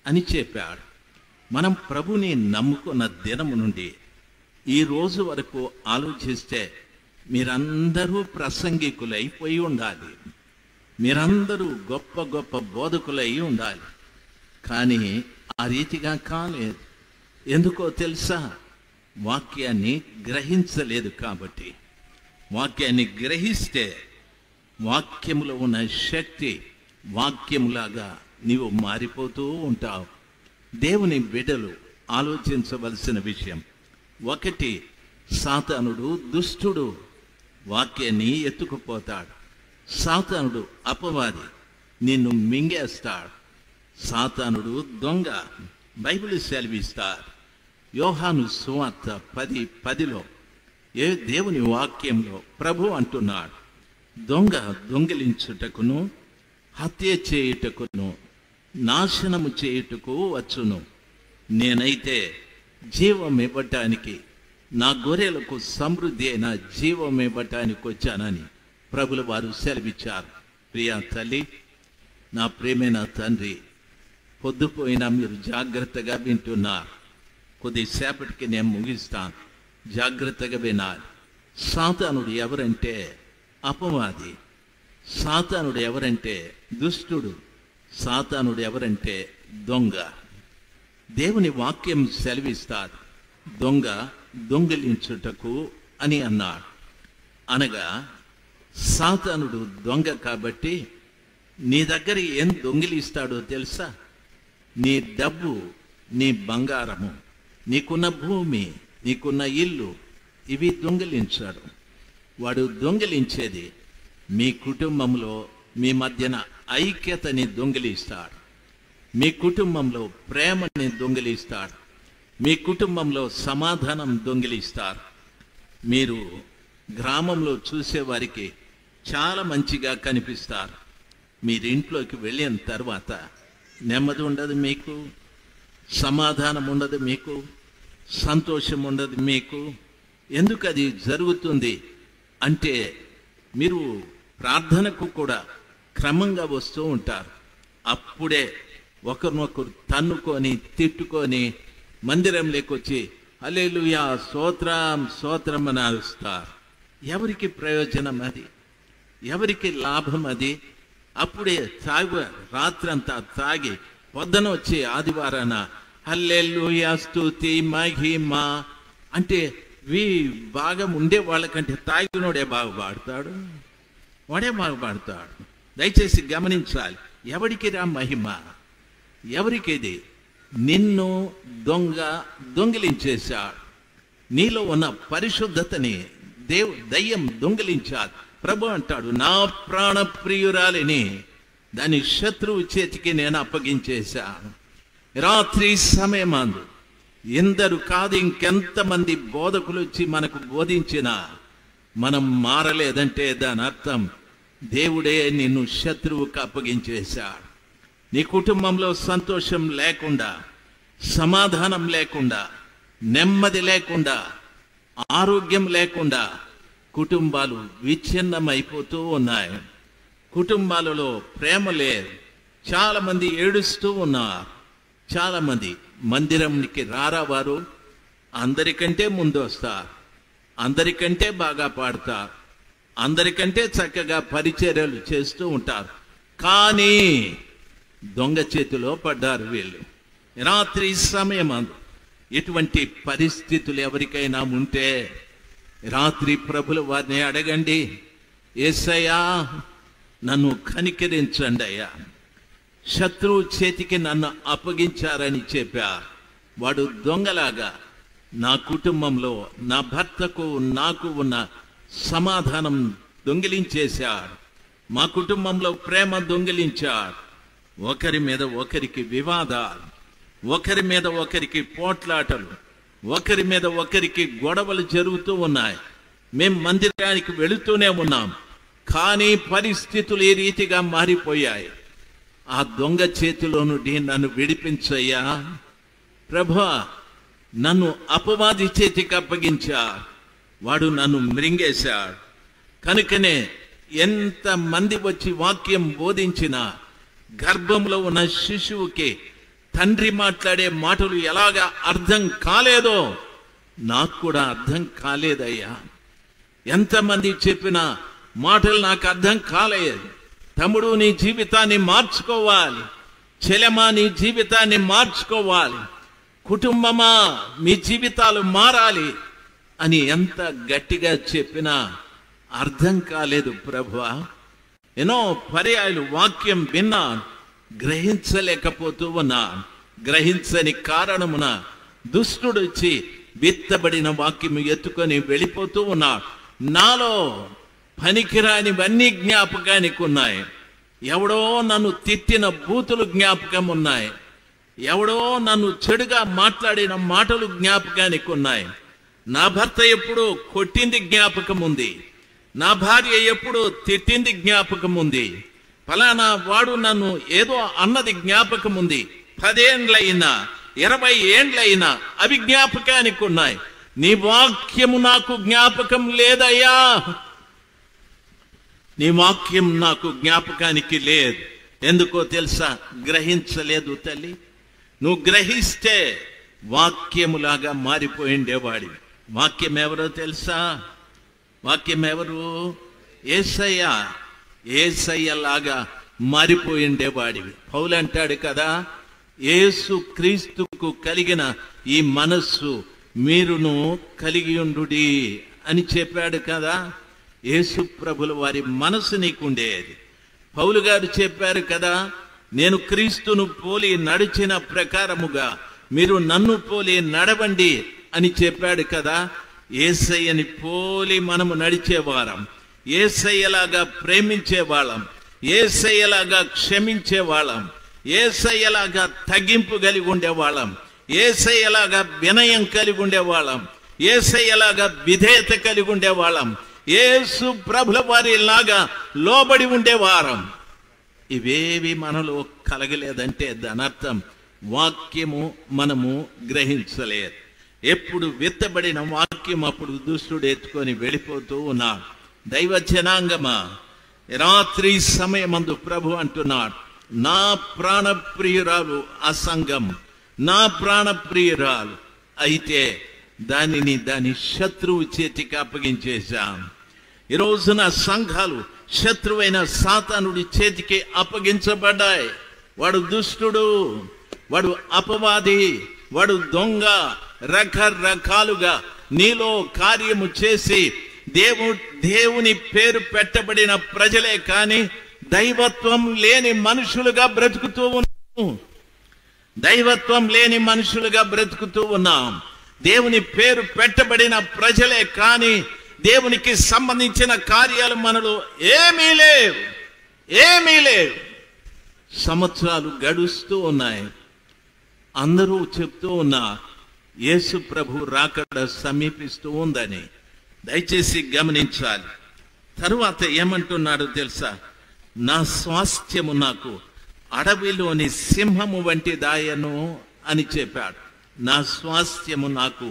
అని చెప్పాడు. మనం ప్రభుని నమ్ముకున్న దినము నుండి ఈ రోజు వరకు ఆలోచిస్తే మీరందరూ ప్రసంగికులైపోయి ఉండాలి, మీరందరూ గొప్ప గొప్ప బోధకులై ఉండాలి. కానీ ఆ రీతిగా కాలేదు. ఎందుకో తెలుసా? వాక్యాన్ని గ్రహించలేదు కాబట్టి. వాక్యాన్ని గ్రహిస్తే వాక్యములో ఉన్న శక్తి వాక్యములాగా నీవు మారిపోతూ ఉంటావు. దేవుని బిడ్డలు ఆలోచించవలసిన విషయం ఒకటి, సాతానుడు దుష్టుడు, వాక్యాన్ని ఎత్తుకుపోతాడు. సాతానుడు అపవాది, నిన్ను మింగేస్తాడు. సాతానుడు దొంగ, బైబిల్ సెలవిస్తారు. యోహాను సువార్త 10:10లో దేవుని వాక్యంలో ప్రభు అంటున్నాడు, దొంగ దొంగిలించుటకును హత్య చేయుటకును నాశనము చేయుటకు వచ్చును, నేనైతే జీవం ఇవ్వటానికి, నా గొర్రెలకు సమృద్ధి అయిన జీవం ఇవ్వటానికి వచ్చానని ప్రభుల వారు సెలవిచ్చారు. ప్రియా తల్లి, నా ప్రియమైన తండ్రి, పొద్దుపోయినా మీరు జాగ్రత్తగా వింటున్నారు. కొద్దిసేపటికి నేను ముగిస్తాను, జాగ్రత్తగా వినాలి. సాతానుడు ఎవరంటే అపవాది, సాతానుడు ఎవరంటే దుష్టుడు, సాతానుడు ఎవరంటే దొంగ. దేవుని వాక్యం సెలవిస్తారు, దొంగ దొంగిలించుటకు అని అన్నాడు. అనగా సాతానుడు దొంగ కాబట్టి నీ దగ్గర ఏం దొంగిలిస్తాడో తెలుసా? నీ డబ్బు, నీ బంగారము, నీకున్న భూమి, నీకున్న ఇల్లు, ఇవి దొంగిలించాడు. వాడు దొంగిలించేది మీ కుటుంబంలో మీ మధ్యన ఐక్యతని దొంగిలిస్తాడు. మీ కుటుంబంలో ప్రేమని దొంగిలిస్తాడు. మీ కుటుంబంలో సమాధానం దొంగిలిస్తారు. మీరు గ్రామంలో చూసేవారికి చాలా మంచిగా కనిపిస్తారు. మీరు ఇంట్లోకి వెళ్ళిన తర్వాత నెమ్మది ఉండదు మీకు, సమాధానం ఉండదు మీకు, సంతోషం ఉండదు మీకు. ఎందుకు అది జరుగుతుంది అంటే మీరు ప్రార్థనకు కూడా క్రమంగా వస్తూ ఉంటారు. అప్పుడే ఒకరినొకరు తన్నుకొని తిట్టుకొని మందిరంలోకి వచ్చి హల్లెలూయా స్తోత్రం స్తోత్రం అని అరుస్తారు. ఎవరికి ప్రయోజనం అది? ఎవరికి లాభం అది? అప్పుడే రాత్రంతా తాగి పొద్దున వచ్చి ఆదివారాన హల్లెలూయా స్తుతి మహిమ అంటే బాగా ఉండే వాళ్ళకంటే తాగినోడే బాగా పాడతాడు, వాడే బాగా పాడతాడు. దయచేసి గమనించాలి. ఎవరికి రా మహిమ? ఎవరికి ఇది? నిన్ను దొంగిలించేశాడు. నీలో ఉన్న పరిశుద్ధతని దయ్యం దొంగిలించాడు. ప్రభు అంటాడు, నా ప్రాణ ప్రియురాలిని దాని శత్రువు చేతికి నేను అప్పగించేశాను. రాత్రి సమయమందు ఎందరు కాదు ఇంకెంతమంది బోధకులు వచ్చి మనకు బోధించినా మనం మారలేదంటే దాని అర్థం దేవుడే నిన్ను శత్రువుకు అప్పగించేశాడు. నీ కుటుంబంలో సంతోషం లేకుండా, సమాధానం లేకుండా, నెమ్మది లేకుండా, ఆరోగ్యం లేకుండా కుటుంబాలు విచ్ఛిన్నమైపోతూ ఉన్నాయి. కుటుంబాలలో ప్రేమ లేదు. చాలామంది ఏడుస్తూ ఉన్నారు. చాలామంది మందిరంకి రారావారు అందరికంటే ముందు వస్తారు, అందరికంటే బాగా పాడతారు, అందరికంటే చక్కగా పరిచర్యలు చేస్తూ ఉంటారు. కానీ దొంగ చేతిలో పడ్డారు వీళ్ళు. రాత్రి సమయం ఇటువంటి పరిస్థితులు ఎవరికైనా ఉంటే రాత్రి ప్రభుల వారిని అడగండి, యేసయ్యా నన్ను కనికరించండి అయ్యా, శత్రువు చేతికి నన్ను అప్పగించారని చెప్పారు. వాడు దొంగలాగా నా కుటుంబంలో నా భర్తకు నాకు ఉన్న సమాధానం దొంగిలించేశాడు. మా కుటుంబంలో ప్రేమ దొంగిలించాడు. ఒకరి మీద ఒకరికి వివాదాలు, ఒకరి మీద ఒకరికి పోట్లాటలు, ఒకరి మీద ఒకరికి గొడవలు జరుగుతూ ఉన్నాయి. మేం మందిరానికి వెళుతూనే ఉన్నాం, కానీ పరిస్థితులు ఈ రీతిగా మారిపోయాయి. ఆ దొంగ చేతిలో నుండి నన్ను విడిపించయ్యా ప్రభువా. నన్ను అపవాది చేతికి అప్పగించా, వాడు నన్ను మృంగేశాడు. కనుకనే ఎంతమంది వచ్చి వాక్యం బోధించినా గర్భంలో ఉన్న శిశువుకి తండ్రి మాట్లాడే మాటలు ఎలాగా అర్థం కాలేదో నాకు కూడా అర్థం కాలేదయ్యా. ఎంతమంది చెప్పిన మాటలు నాకు అర్థం కాలేదు. తమ్ముడు నీ జీవితాన్ని మార్చుకోవాలి, చెలమా నీ జీవితాన్ని మార్చుకోవాలి, కుటుంబమా మీ జీవితాలు మారాలి అని ఎంత గట్టిగా చెప్పినా అర్థం కాలేదు ప్రభువా. ఎన్నో పర్యాయాలు వాక్యం విన్నా, గ్రహించలేకపోతూ ఉన్నా. గ్రహించని కారణమున దుష్టుడు వచ్చి విత్తబడిన వాక్యం ఎత్తుకొని వెళ్ళిపోతూ ఉన్నాడు. నాలో పనికిరానివన్నీ జ్ఞాపకానికి ఉన్నాయి. ఎవడో నన్ను తిట్టిన బూతులు జ్ఞాపకం ఉన్నాయి. ఎవడో నన్ను చెడుగా మాట్లాడిన మాటలు జ్ఞాపకానికి ఉన్నాయి. నా భర్త ఎప్పుడూ కొట్టింది జ్ఞాపకం ఉంది. నా భార్య ఎప్పుడూ తిట్టింది జ్ఞాపకం ఉంది. ఫలానా వాడు నన్ను ఏదో అన్నది జ్ఞాపకం ఉంది. 10 ఏండ్లైనా 20 ఏండ్లైనా అవి జ్ఞాపకానికి ఉన్నాయి. నీ వాక్యము నాకు జ్ఞాపకం లేదయ్యా, నీ వాక్యం నాకు జ్ఞాపకానికి లేదు. ఎందుకో తెలుసా? గ్రహించలేదు తల్లి. నువ్వు గ్రహిస్తే వాక్యములాగా మారిపోయిండేవాడివి. వాక్యం ఎవరో తెలుసా? వాక్యం ఎవరు? యేసయ్య. యేసయ్యలాగా మారిపోయిండేవాడివి. పౌలు అంటాడు కదా, యేసు క్రీస్తుకు కలిగిన ఈ మనస్సు మీరును కలిగి ఉండుడి అని చెప్పాడు కదా. యేసు ప్రభుల వారి మనసు నీకుండేది. పౌలు గారు చెప్పారు కదా, నేను క్రీస్తును పోలి నడిచిన ప్రకారముగా మీరు నన్ను పోలి నడవండి అని చెప్పాడు కదా. యేసయ్యని పోలి మనము నడిచేవారం. యేసయ్యలాగా ప్రేమించే వాళ్ళం, యేసయ్యలాగా క్షమించే వాళ్ళం, యేసయ్యలాగా తగ్గింపు కలిగి ఉండేవాళ్ళం, యేసయ్యలాగా వినయం కలిగి ఉండేవాళ్ళం, యేసయ్యలాగా విధేయత కలిగి ఉండేవాళ్ళం, యేసు ప్రభుల వారి లాగా లోబడి ఉండేవారం. ఇవేవి మనలో కలగలేదంటే దాని అర్థం వాక్యము మనము గ్రహించలేదు. ఎప్పుడు విత్తబడిన వాక్యం అప్పుడు దుష్టుడు ఎత్తుకొని వెళ్ళిపోతూ ఉన్నాడు. దైవ జనాంగమా, రాత్రి సమయమందు ప్రభు అంటున్నాడు, నా ప్రాణప్రియురాలు అసంగం, నా ప్రాణప్రియురాలు, అయితే దాని శత్రువు చేతికి అప్పగించేశాం. ఈ రోజున సంఘాలు శత్రువైన సాతానుడి చేతికి అప్పగించబడ్డాయి. వాడు దుష్టుడు, వాడు అపవాది, వాడు దొంగ, రకరకాలుగా నీలో కార్యము చేసి దేవుని పేరు పెట్టబడిన ప్రజలే కానీ దైవత్వం లేని మనుషులుగా బ్రతుకుతూ ఉన్నాం. దైవత్వం లేని మనుషులుగా బ్రతుకుతూ ఉన్నాం. దేవుని పేరు పెట్టబడిన ప్రజలే కానీ దేవునికి సంబంధించిన కార్యాలు మనలో ఏమీ లేవు. సంవత్సరాలు గడుస్తూ ఉన్నాయి. అందరూ చెప్తూ ఉన్నారు యేసు ప్రభు రాకడ సమీపిస్తూ ఉందని. దయచేసి గమనించాలి. తరువాత ఏమంటున్నాడు తెలుసా? నా స్వాస్థ్యము నాకు అడవిలోని సింహము వంటి దాయను అని చెప్పాడు. నా స్వాస్థ్యము నాకు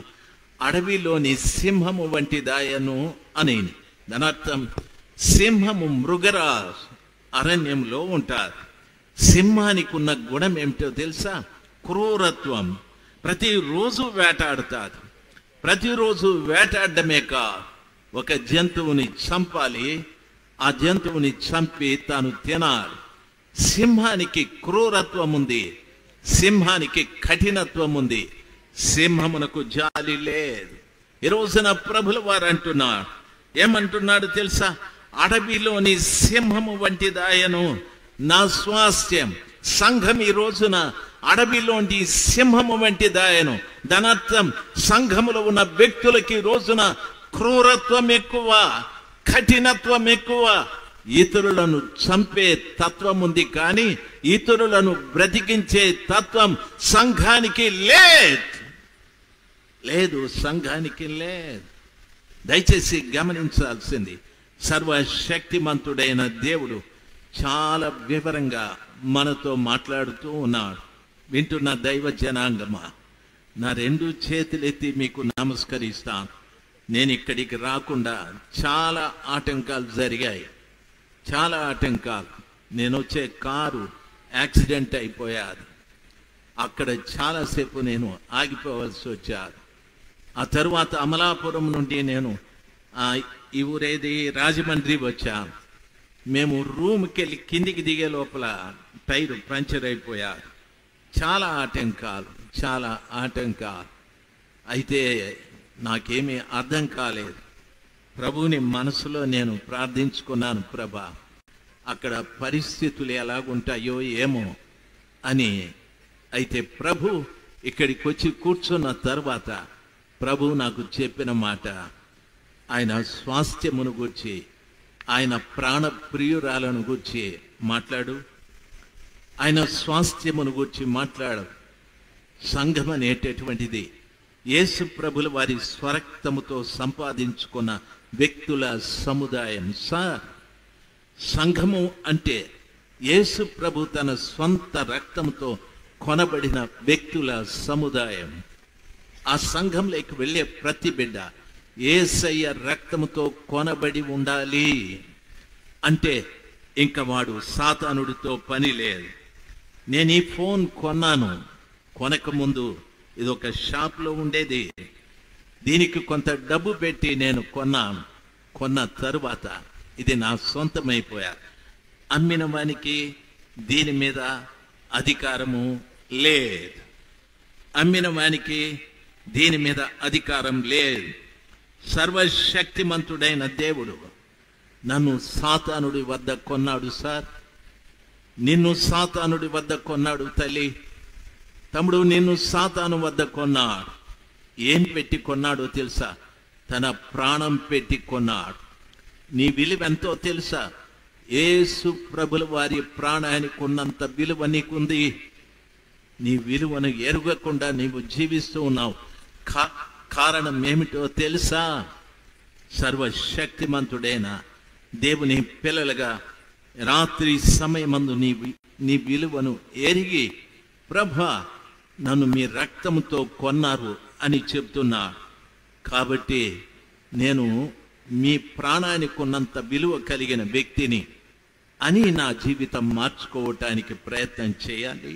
అడవిలోని సింహము వంటి దాయను అని. దాని అర్థం సింహము మృగరాజు అరణ్యంలో ఉంటారు. సింహానికి ఉన్న గుణం ఏమిటో తెలుసా? క్రూరత్వం. ప్రతిరోజు వేటాడుతారు. ప్రతిరోజు వేటాడమే కాదు, ఒక జంతువుని చంపాలి, ఆ జంతువుని చంపి తాను తినాలి. సింహానికి క్రూరత్వం ఉంది, సింహానికి కఠినత్వం ఉంది, సింహమునకు జాలి లేదు. ఈ రోజున ప్రభుల వారు అంటున్నాడు, ఏమంటున్నాడు తెలుసా? అడవిలోని సింహము వంటి దాయను నా స్వాస్థ్యం. సంఘం ఈ రోజున అడవిలోని సింహము వంటి దాయను. దానర్థం సంఘములో ఉన్న వ్యక్తులకి ఈ రోజున క్రూరత్వం ఎక్కువ, కఠినత్వం ఎక్కువ. ఇతరులను చంపే తత్వం ఉంది కానీ ఇతరులను బ్రతికించే తత్వం సంఘానికి లేదు. సంఘానికి లేదు. దయచేసి గమనించాల్సింది, సర్వశక్తిమంతుడైన దేవుడు చాలా వివరంగా మనతో మాట్లాడుతూ ఉన్నాడు. వింటున్న దైవ జనాంగమా, నా 2 చేతులెత్తి మీకు నమస్కరిస్తాను. నేను ఇక్కడికి రాకుండా చాలా ఆటంకాలు జరిగాయి, చాలా ఆటంకాలు. నేను వచ్చే కారు యాక్సిడెంట్ అయిపోయాది. అక్కడ చాలాసేపు నేను ఆగిపోవాల్సి వచ్చాను. ఆ తరువాత అమలాపురం నుండి నేను ఈ ఊరేది రాజమండ్రి వచ్చాను. మేము రూమ్కి వెళ్ళి కిందికి దిగే లోపల టైరు పంచర్ అయిపోయారు. చాలా ఆటంకాలు. అయితే నాకేమీ అర్థం కాలేదు. ప్రభువుని మనసులో నేను ప్రార్థించుకున్నాను, ప్రభా అక్కడ పరిస్థితులు ఎలాగుంటాయో ఏమో అని. అయితే ప్రభు ఇక్కడికి వచ్చి కూర్చున్న తర్వాత ప్రభు నాకు చెప్పిన మాట, ఆయన స్వాస్థ్యమును గూర్చి, ఆయన ప్రాణ ప్రియురాలను గూర్చి మాట్లాడు, ఆయన స్వాస్థ్యమును గూర్చి మాట్లాడు. సంఘం అనేటటువంటిది యేసు ప్రభుల వారి స్వరక్తముతో సంపాదించుకున్న వ్యక్తుల సముదాయం. సంఘము అంటే యేసు ప్రభు తన స్వంత రక్తంతో కొనబడిన వ్యక్తుల సముదాయం. ఆ సంఘంలోకి వెళ్ళే ప్రతి బిడ్డ యేసయ్య రక్తముతో కొనబడి ఉండాలి. అంటే ఇంకా వాడు సాతానుడితో పని లేదు. నేను ఈ ఫోన్ కొన్నాను, కొనకముందు ఇది ఒక షాప్లో ఉండేది. దీనికి కొంత డబ్బు పెట్టి నేను కొన్నాను. కొన్న తరువాత ఇది నా సొంతమైపోయా. అమ్మిన వానికి దీని మీద అధికారము లేదు. అమ్మిన వానికి దీని మీద అధికారం లేదు. సర్వశక్తిమంతుడైన దేవుడు నన్ను సాతానుడి వద్ద కొన్నాడు సార్. నిన్ను సాతానుడి వద్ద కొన్నాడు తల్లి. తమ్ముడు, నిన్ను సాతాను వద్ద కొన్నాడు. ఏం పెట్టి కొన్నాడో తెలుసా? తన ప్రాణం పెట్టి కొన్నాడు. నీ విలువ ఎంతో తెలుసా? యేసు ప్రభుల వారి ప్రాణానికి ఉన్నంత విలువ నీకుంది. నీ విలువను ఎరుగకుండా నీవు జీవిస్తూ ఉన్నావు. కారణం ఏమిటో తెలుసా? సర్వశక్తిమంతుడైన దేవుని పిల్లలుగా రాత్రి సమయమందు నీ విలువను ఎరిగి, ప్రభా నన్ను మీ రక్తంతో కొన్నారు అని చెప్తున్నా. కాబట్టి నేను మీ ప్రాణానికి ఉన్నంత విలువ కలిగిన వ్యక్తిని అని నా జీవితం మార్చుకోవటానికి ప్రయత్నం చేయాలి.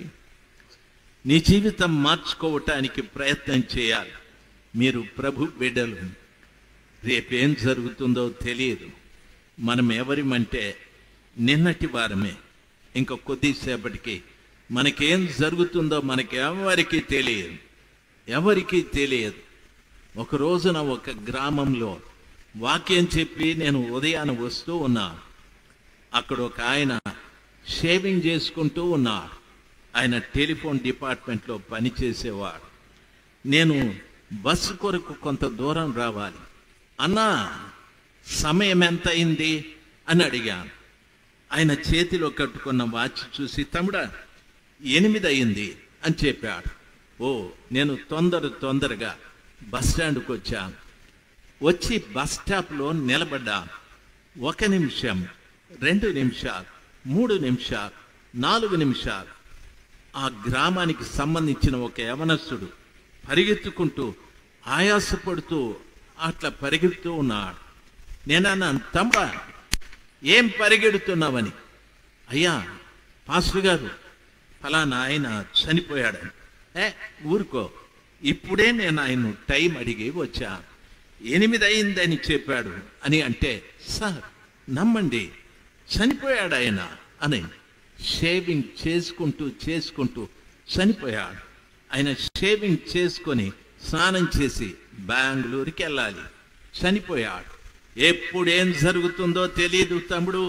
నీ జీవితం మార్చుకోవటానికి ప్రయత్నం చేయాలి. మీరు ప్రభు బిడ్డలు. రేపేం జరుగుతుందో తెలియదు. మనం ఎవరిమంటే నిన్నటి వారమే. ఇంకా కొద్దిసేపటికి మనకేం జరుగుతుందో మనకి ఎవరికీ తెలియదు. ఒక రోజున ఒక గ్రామంలో వాక్యం చెప్పి నేను ఉదయాన వస్తూ ఉన్నా. అక్కడ ఒక ఆయన షేవింగ్ చేసుకుంటూ ఉన్నాడు. ఆయన టెలిఫోన్ డిపార్ట్మెంట్లో పనిచేసేవాడు. నేను బస్సు కొరకు కొంత దూరం రావాలి. అన్నా సమయం ఎంత అయింది అని అడిగాను. ఆయన చేతిలో కట్టుకున్న వాచ్ చూసి, తమ్ముడా 8 అయింది అని చెప్పాడు. ఓ, నేను తొందరగా బస్ స్టాండ్కి వచ్చాను. వచ్చి బస్ స్టాప్లో నిలబడ్డాను. 1 నిమిషం, 2 నిమిషాలు, 3 నిమిషాలు, 4 నిమిషాలు. ఆ గ్రామానికి సంబంధించిన ఒక యవనస్తుడు పరిగెత్తుకుంటూ ఆయాసపడుతూ అట్లా పరిగెడుతూ ఉన్నాడు. నేనన్నాను, తమ్ముడా ఏం పరిగెడుతున్నావని. అయ్యా పాస్టర్ గారు ఫలానా ఆయన చనిపోయాడని. ఊరుకో, ఇప్పుడే నేను ఆయన టైం అడిగి వచ్చాను. 8 అయిందని చెప్పాడు అని అంటే, సార్ నమ్మండి చనిపోయాడు ఆయన అని. షేవింగ్ చేసుకుంటూ చనిపోయాడు. ఆయన షేవింగ్ చేసుకొని స్నానం చేసి బెంగళూరుకి వెళ్ళాలి. చనిపోయాడు. ఎప్పుడేం జరుగుతుందో తెలియదు తమ్ముడు.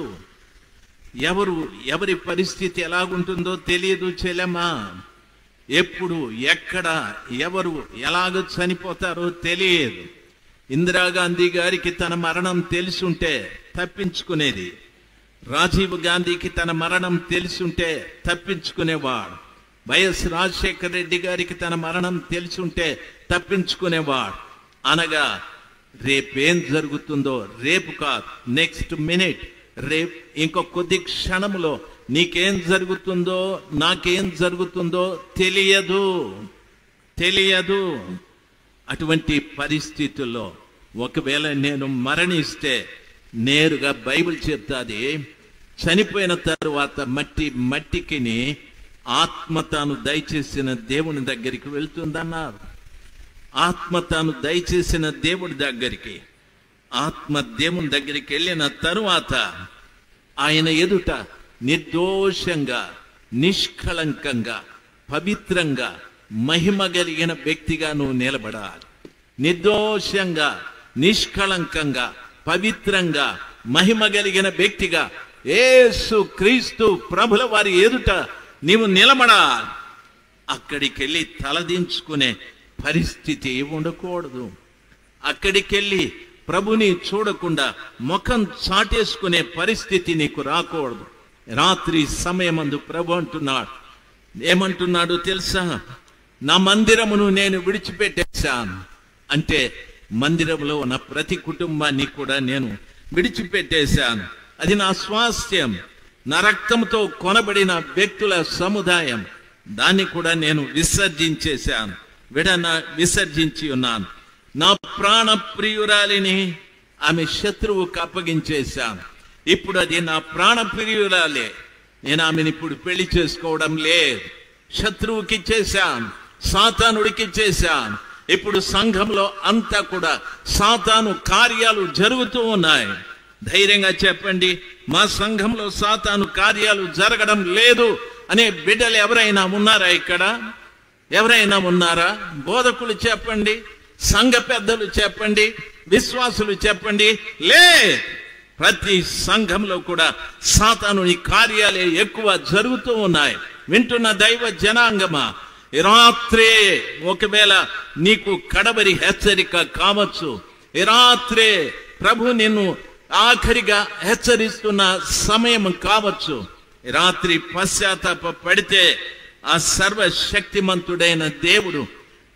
ఎవరి పరిస్థితి ఎలాగుంటుందో తెలియదు చెల్లెమ్మా. ఎప్పుడు ఎక్కడ ఎవరు ఎలాగ చనిపోతారో తెలియదు. ఇందిరాగాంధీ గారికి తన మరణం తెలుసుంటే తప్పించుకునేది. రాజీవ్ గాంధీకి తన మరణం తెలుసుంటే తప్పించుకునేవాడు. వైఎస్ రాజశేఖర రెడ్డి గారికి తన మరణం తెలుసుంటే తప్పించుకునేవాడు. అనగా రేపేం జరుగుతుందో, రేపు కాదు, నెక్స్ట్ మినిట్, రేపు ఇంకో కొద్ది క్షణంలో నీకేం జరుగుతుందో నాకేం జరుగుతుందో తెలియదు. అటువంటి పరిస్థితుల్లో ఒకవేళ నేను మరణిస్తే నేరుగా బైబిల్ చెప్తాది, చనిపోయిన తరువాత మట్టికిని ఆత్మ తాను దయచేసిన దేవుని దగ్గరికి వెళ్తుందన్నారు. ఆత్మ తాను దయచేసిన దేవుడి దగ్గరికి, ఆత్మ దేవుని దగ్గరికి వెళ్ళిన తరువాత ఆయన ఎదుట నిర్దోషంగా, నిష్కళంకంగా, పవిత్రంగా, మహిమ కలిగిన వ్యక్తిగా నువ్వు నిలబడాలి. నిర్దోషంగా, నిష్కళంకంగా, పవిత్రంగా, మహిమ కలిగిన వ్యక్తిగా యేసు క్రీస్తు ప్రభుల వారి ఎదుట నీవు నిలబడాలి. అక్కడికి వెళ్ళి తలదించుకునే పరిస్థితి ఉండకూడదు. అక్కడికి వెళ్ళి ప్రభుని చూడకుండా ముఖం చాటేసుకునే పరిస్థితి నీకు రాకూడదు. రాత్రి సమయమందు ప్రభు ఏమంటున్నాడు తెలుసా? నా మందిరమును నేను విడిచిపెట్టేశాను. అంటే మందిరంలో ఉన్న ప్రతి కుటుంబాన్ని కూడా నేను విడిచిపెట్టేశాను. అది నా స్వాస్థ్యం, నా రక్తంతో కొనబడిన వ్యక్తుల సముదాయం. దాన్ని కూడా నేను విసర్జించి ఉన్నాను. నా ప్రాణ ప్రియురాలిని ఆమె శత్రువుకు అప్పగించేశాను. ఇప్పుడు అది నా ప్రాణ ప్రియురాలే. నేను ఆమెను ఇప్పుడు పెళ్లి చేసుకోవడం లేదు. శత్రువుకి ఇచ్చేశాను, సాతానుడికి ఇచ్చేశాను. ఇప్పుడు సంఘంలో అంతా కూడా సాతాను కార్యాలు జరుగుతూ ఉన్నాయి. ధైర్యంగా చెప్పండి, మా సంఘంలో సాతాను కార్యాలు జరగడం లేదు అనే బిడ్డలు ఎవరైనా ఉన్నారా? ఇక్కడ ఎవరైనా ఉన్నారా? బోధకులు చెప్పండి, సంఘ పెద్దలు చెప్పండి, విశ్వాసులు చెప్పండి. ప్రతి సంఘంలో కూడా సాతానుని కార్యాలే ఎక్కువ జరుగుతూ ఉన్నాయి. వింటున్న దైవ జనాంగమా, ఈ రాత్రే ఒకవేళ నీకు కడబరి హెచ్చరిక కావచ్చు. ఈ రాత్రే ప్రభు నిన్ను ఆఖరిగా హెచ్చరిస్తున్న సమయం కావచ్చు. రాత్రి పశ్చాత్తాప పడితే ఆ సర్వశక్తిమంతుడైన దేవుడు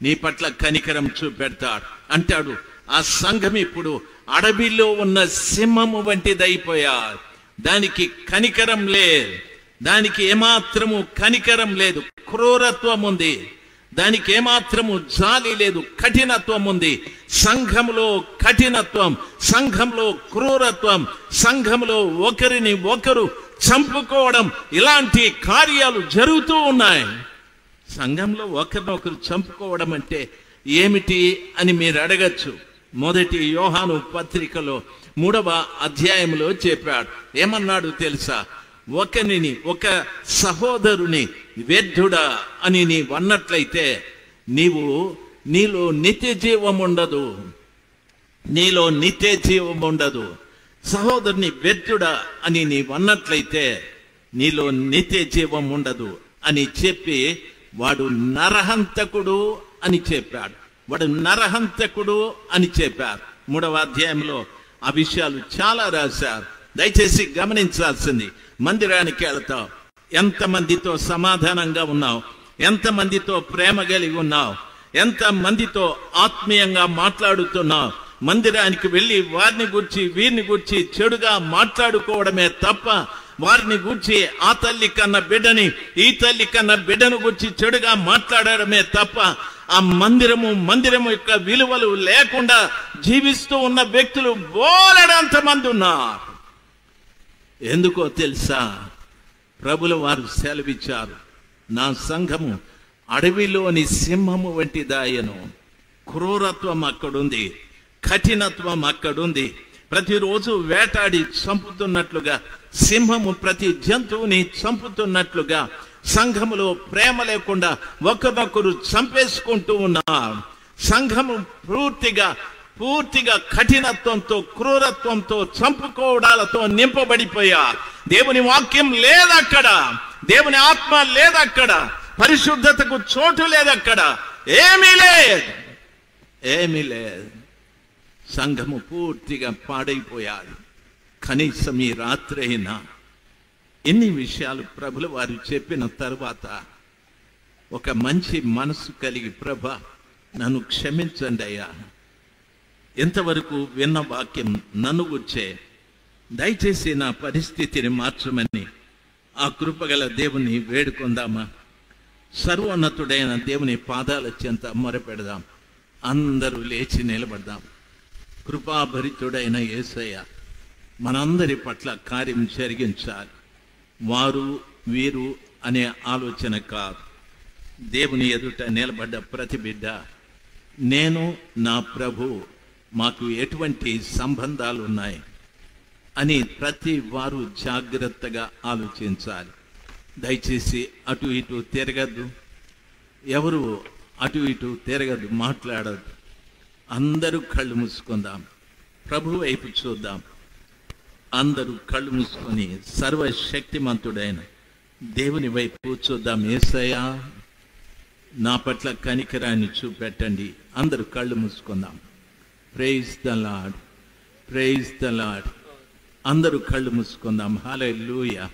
నీ పట్ల కనికరం చూపెడతాడు. అంటాడు, ఆ సంఘం ఇప్పుడు అడవిలో ఉన్న సింహము వంటిదైపోయారు. దానికి కనికరం లేదు, దానికి ఏమాత్రము కనికరం లేదు, క్రూరత్వం ఉంది, దానికి ఏమాత్రము జాలి లేదు, కఠినత్వం ఉంది. సంఘంలో కఠినత్వం, సంఘంలో క్రూరత్వం, సంఘంలో ఒకరిని ఒకరు చంపుకోవడం, ఇలాంటి కార్యాలు జరుగుతూ ఉన్నాయి. సంఘంలో ఒకరినొకరు చంపుకోవడం అంటే ఏమిటి అని మీరు అడగచ్చు. మొదటి యోహాను పత్రికలో 3వ అధ్యాయంలో చెప్పాడు. ఏమన్నాడు తెలుసా? ఒక సహోదరుని వ్యర్థుడా అని నీవు అన్నట్లయితే నీలో నిత్య జీవం ఉండదు, నీలో నిత్య జీవం ఉండదు. సహోదరుని వ్యర్థుడా అని నీవు అన్నట్లయితే నీలో నిత్య జీవం ఉండదు అని చెప్పి వాడు నరహంతకుడు అని చెప్పాడు. వాడు నరహంతకుడు అని చెప్పారు. 3వ అధ్యాయంలో ఆ విషయాలు చాలా రాశారు. దయచేసి గమనించాల్సింది, మందిరానికి వెళ్తావు, ఎంతమందితో సమాధానంగా ఉన్నావు, ఎంతమందితో ప్రేమ కలిగి ఉన్నావు, ఎంతమందితో ఆత్మీయంగా మాట్లాడుతున్నావు. మందిరానికి వెళ్ళి వారిని గురించి వీరిని గురించి చెడుగా మాట్లాడుకోవడమే తప్ప, వారిని గురించి ఆ తల్లి కన్న బిడ్డని ఈ తల్లి కన్న బిడ్డను గురించి చెడుగా మాట్లాడడమే తప్ప, ఆ మందిరము యొక్క విలువలు లేకుండా జీవిస్తూ ఉన్న వ్యక్తులు బోలెడంత మంది ఉన్నారు. ఎందుకో తెలుసా? ప్రభుల వారు సెలవిచ్చారు, నా సంఘము అడవిలోని సింహము వంటిదాయను. క్రూరత్వం అక్కడుంది, కఠినత్వం అక్కడుంది. ప్రతిరోజు వేటాడి చంపుతున్నట్లుగా, సింహము ప్రతి జంతువుని చంపుతున్నట్లుగా సంఘములో ప్రేమ లేకుండా ఒకరినొకరు చంపేసుకుంటూ ఉన్నారు. సంఘము పూర్తిగా కఠినత్వంతో, క్రూరత్వంతో, చంపుకోవడాలతో నింపబడిపోయారు. దేవుని వాక్యం లేదక్కడ, దేవుని ఆత్మ లేదక్కడ, పరిశుద్ధతకు చోటు లేదక్కడ, ఏమీ లేదు. సంఘము పూర్తిగా పాడైపోయారు. కనీసం ఈ రాత్రి అయినా ఎన్ని విషయాలు ప్రభుల వారు చెప్పిన తర్వాత ఒక మంచి మనసు కలిగి, ప్రభా నన్ను క్షమించండి అయ్యా, ఎంతవరకు విన్న వాక్యం నన్ను గుర్చే, దయచేసి నా పరిస్థితిని మార్చమని ఆ కృపగల దేవుని వేడుకొందామా? సర్వోన్నతుడైన దేవుని పాదాల చెంత మొరపెడదాం. అందరూ లేచి నిలబడదాం. కృపాభరితుడైన యేసయ్య మనందరి పట్ల కార్యం జరిగించాలి. వారు వీరు అనే ఆలోచన కాదు. దేవుని ఎదుట నిలబడ్డ ప్రతి బిడ్డ, నేను నా ప్రభు మాకు ఎటువంటి సంబంధాలు ఉన్నాయి అని ప్రతి వారు జాగ్రత్తగా ఆలోచించాలి. దయచేసి అటు ఇటు తిరగద్దు, ఎవరు అటు ఇటు తిరగద్దు, మాట్లాడద్దు. అందరూ కళ్ళు మూసుకుందాం, ప్రభు వైపు చూద్దాం. అందరూ కళ్ళు మూసుకొని సర్వశక్తిమంతుడైన దేవుని వైపు చూద్దాం. యేసయ్యా నా పట్ల కనికరాన్ని చూపెట్టండి. అందరూ కళ్ళు మూసుకుందాం. Praise the lord, praise the lord. అందరూ కళ్ళు మూసుకుందాం. హల్లెలూయా.